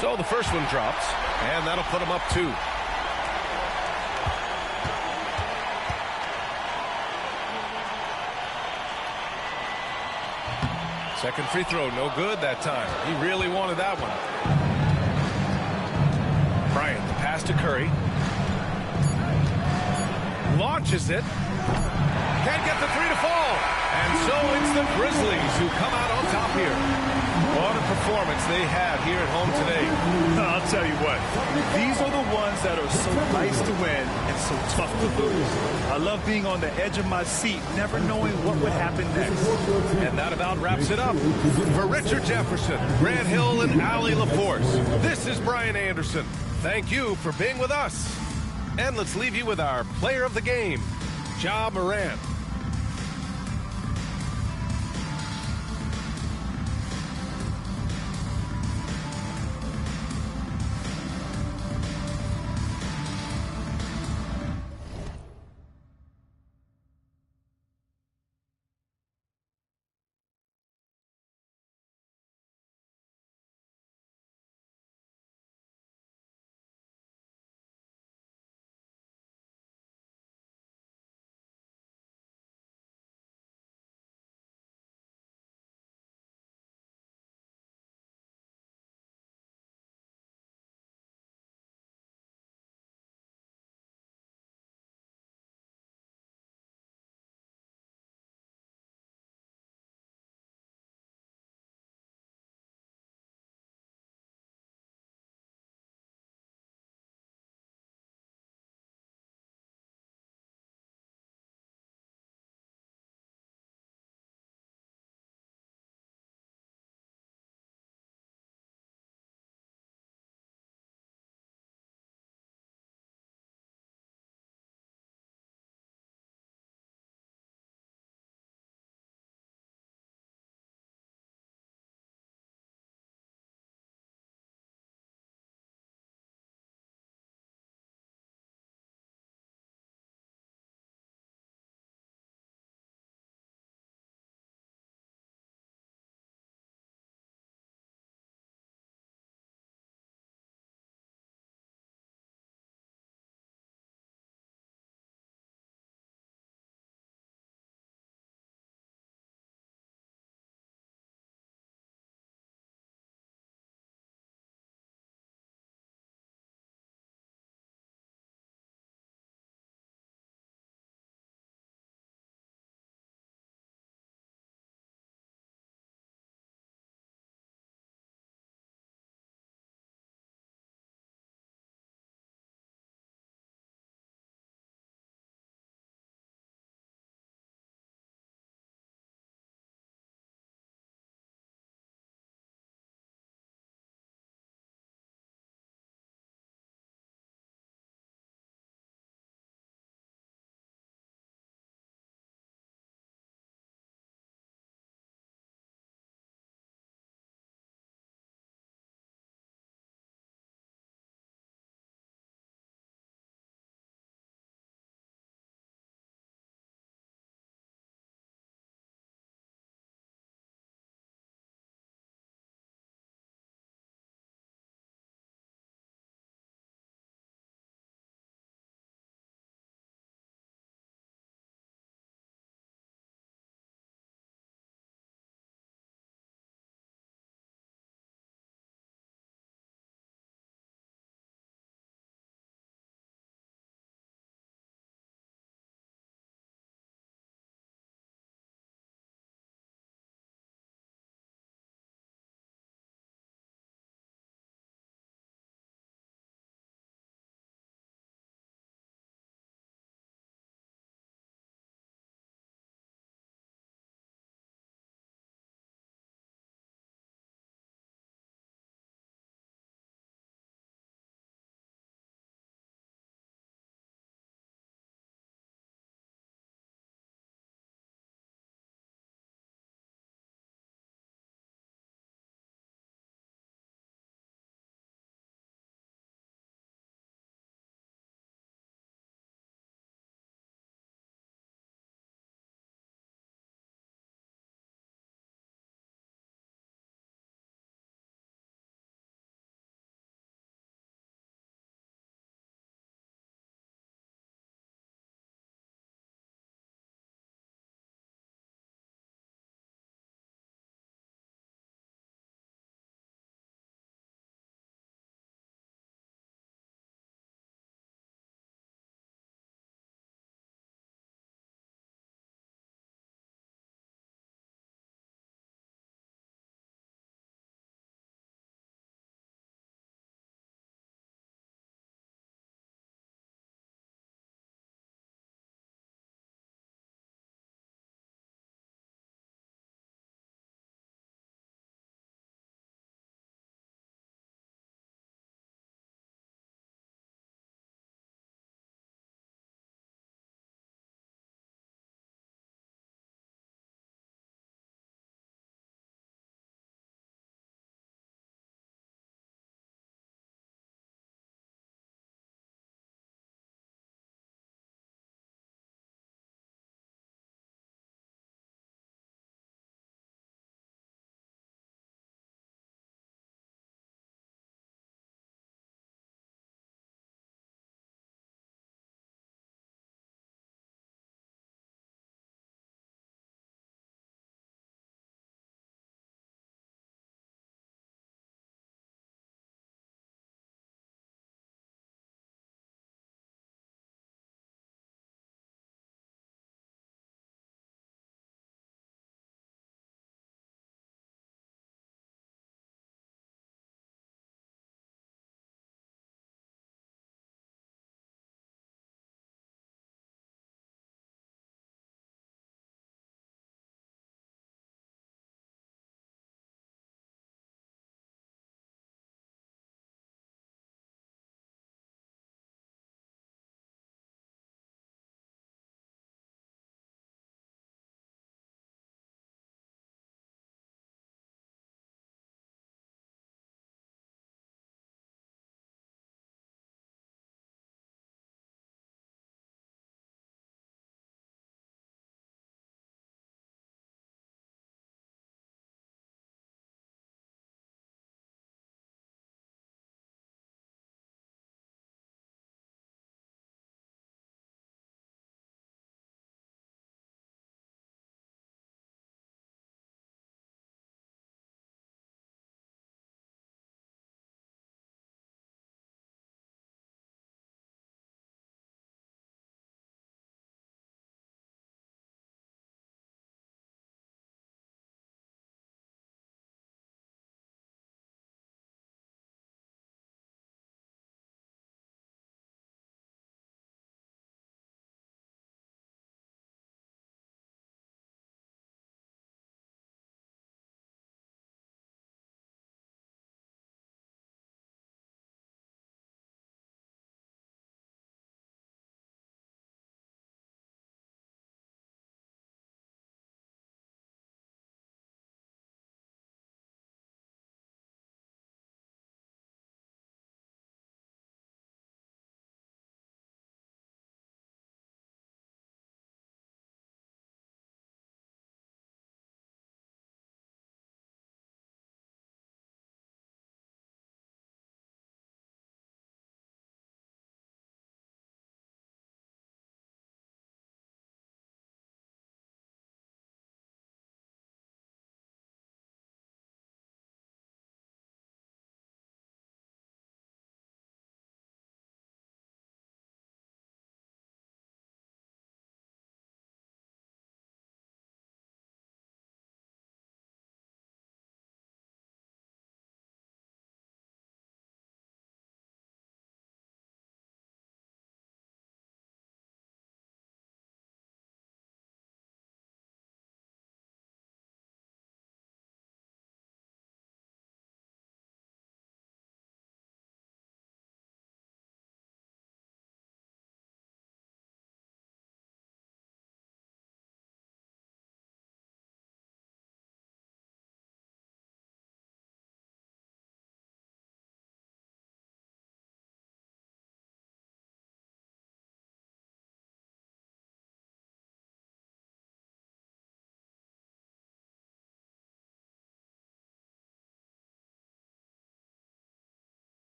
So the first one drops, and that'll put him up 2. Second free throw, no good that time. He really wanted that one. Bryant, the pass to Curry. Launches it. Can't get the 3 to fall. And so it's the Grizzlies who come out on top here. What a performance they had here at home today. I'll tell you what, these are the ones that are so nice to win and so tough to lose. I love being on the edge of my seat, never knowing what would happen next. And that about wraps it up. For Richard Jefferson, Grant Hill, and Allie Laforce, this is Brian Anderson. Thank you for being with us. And let's leave you with our player of the game, Ja Morant.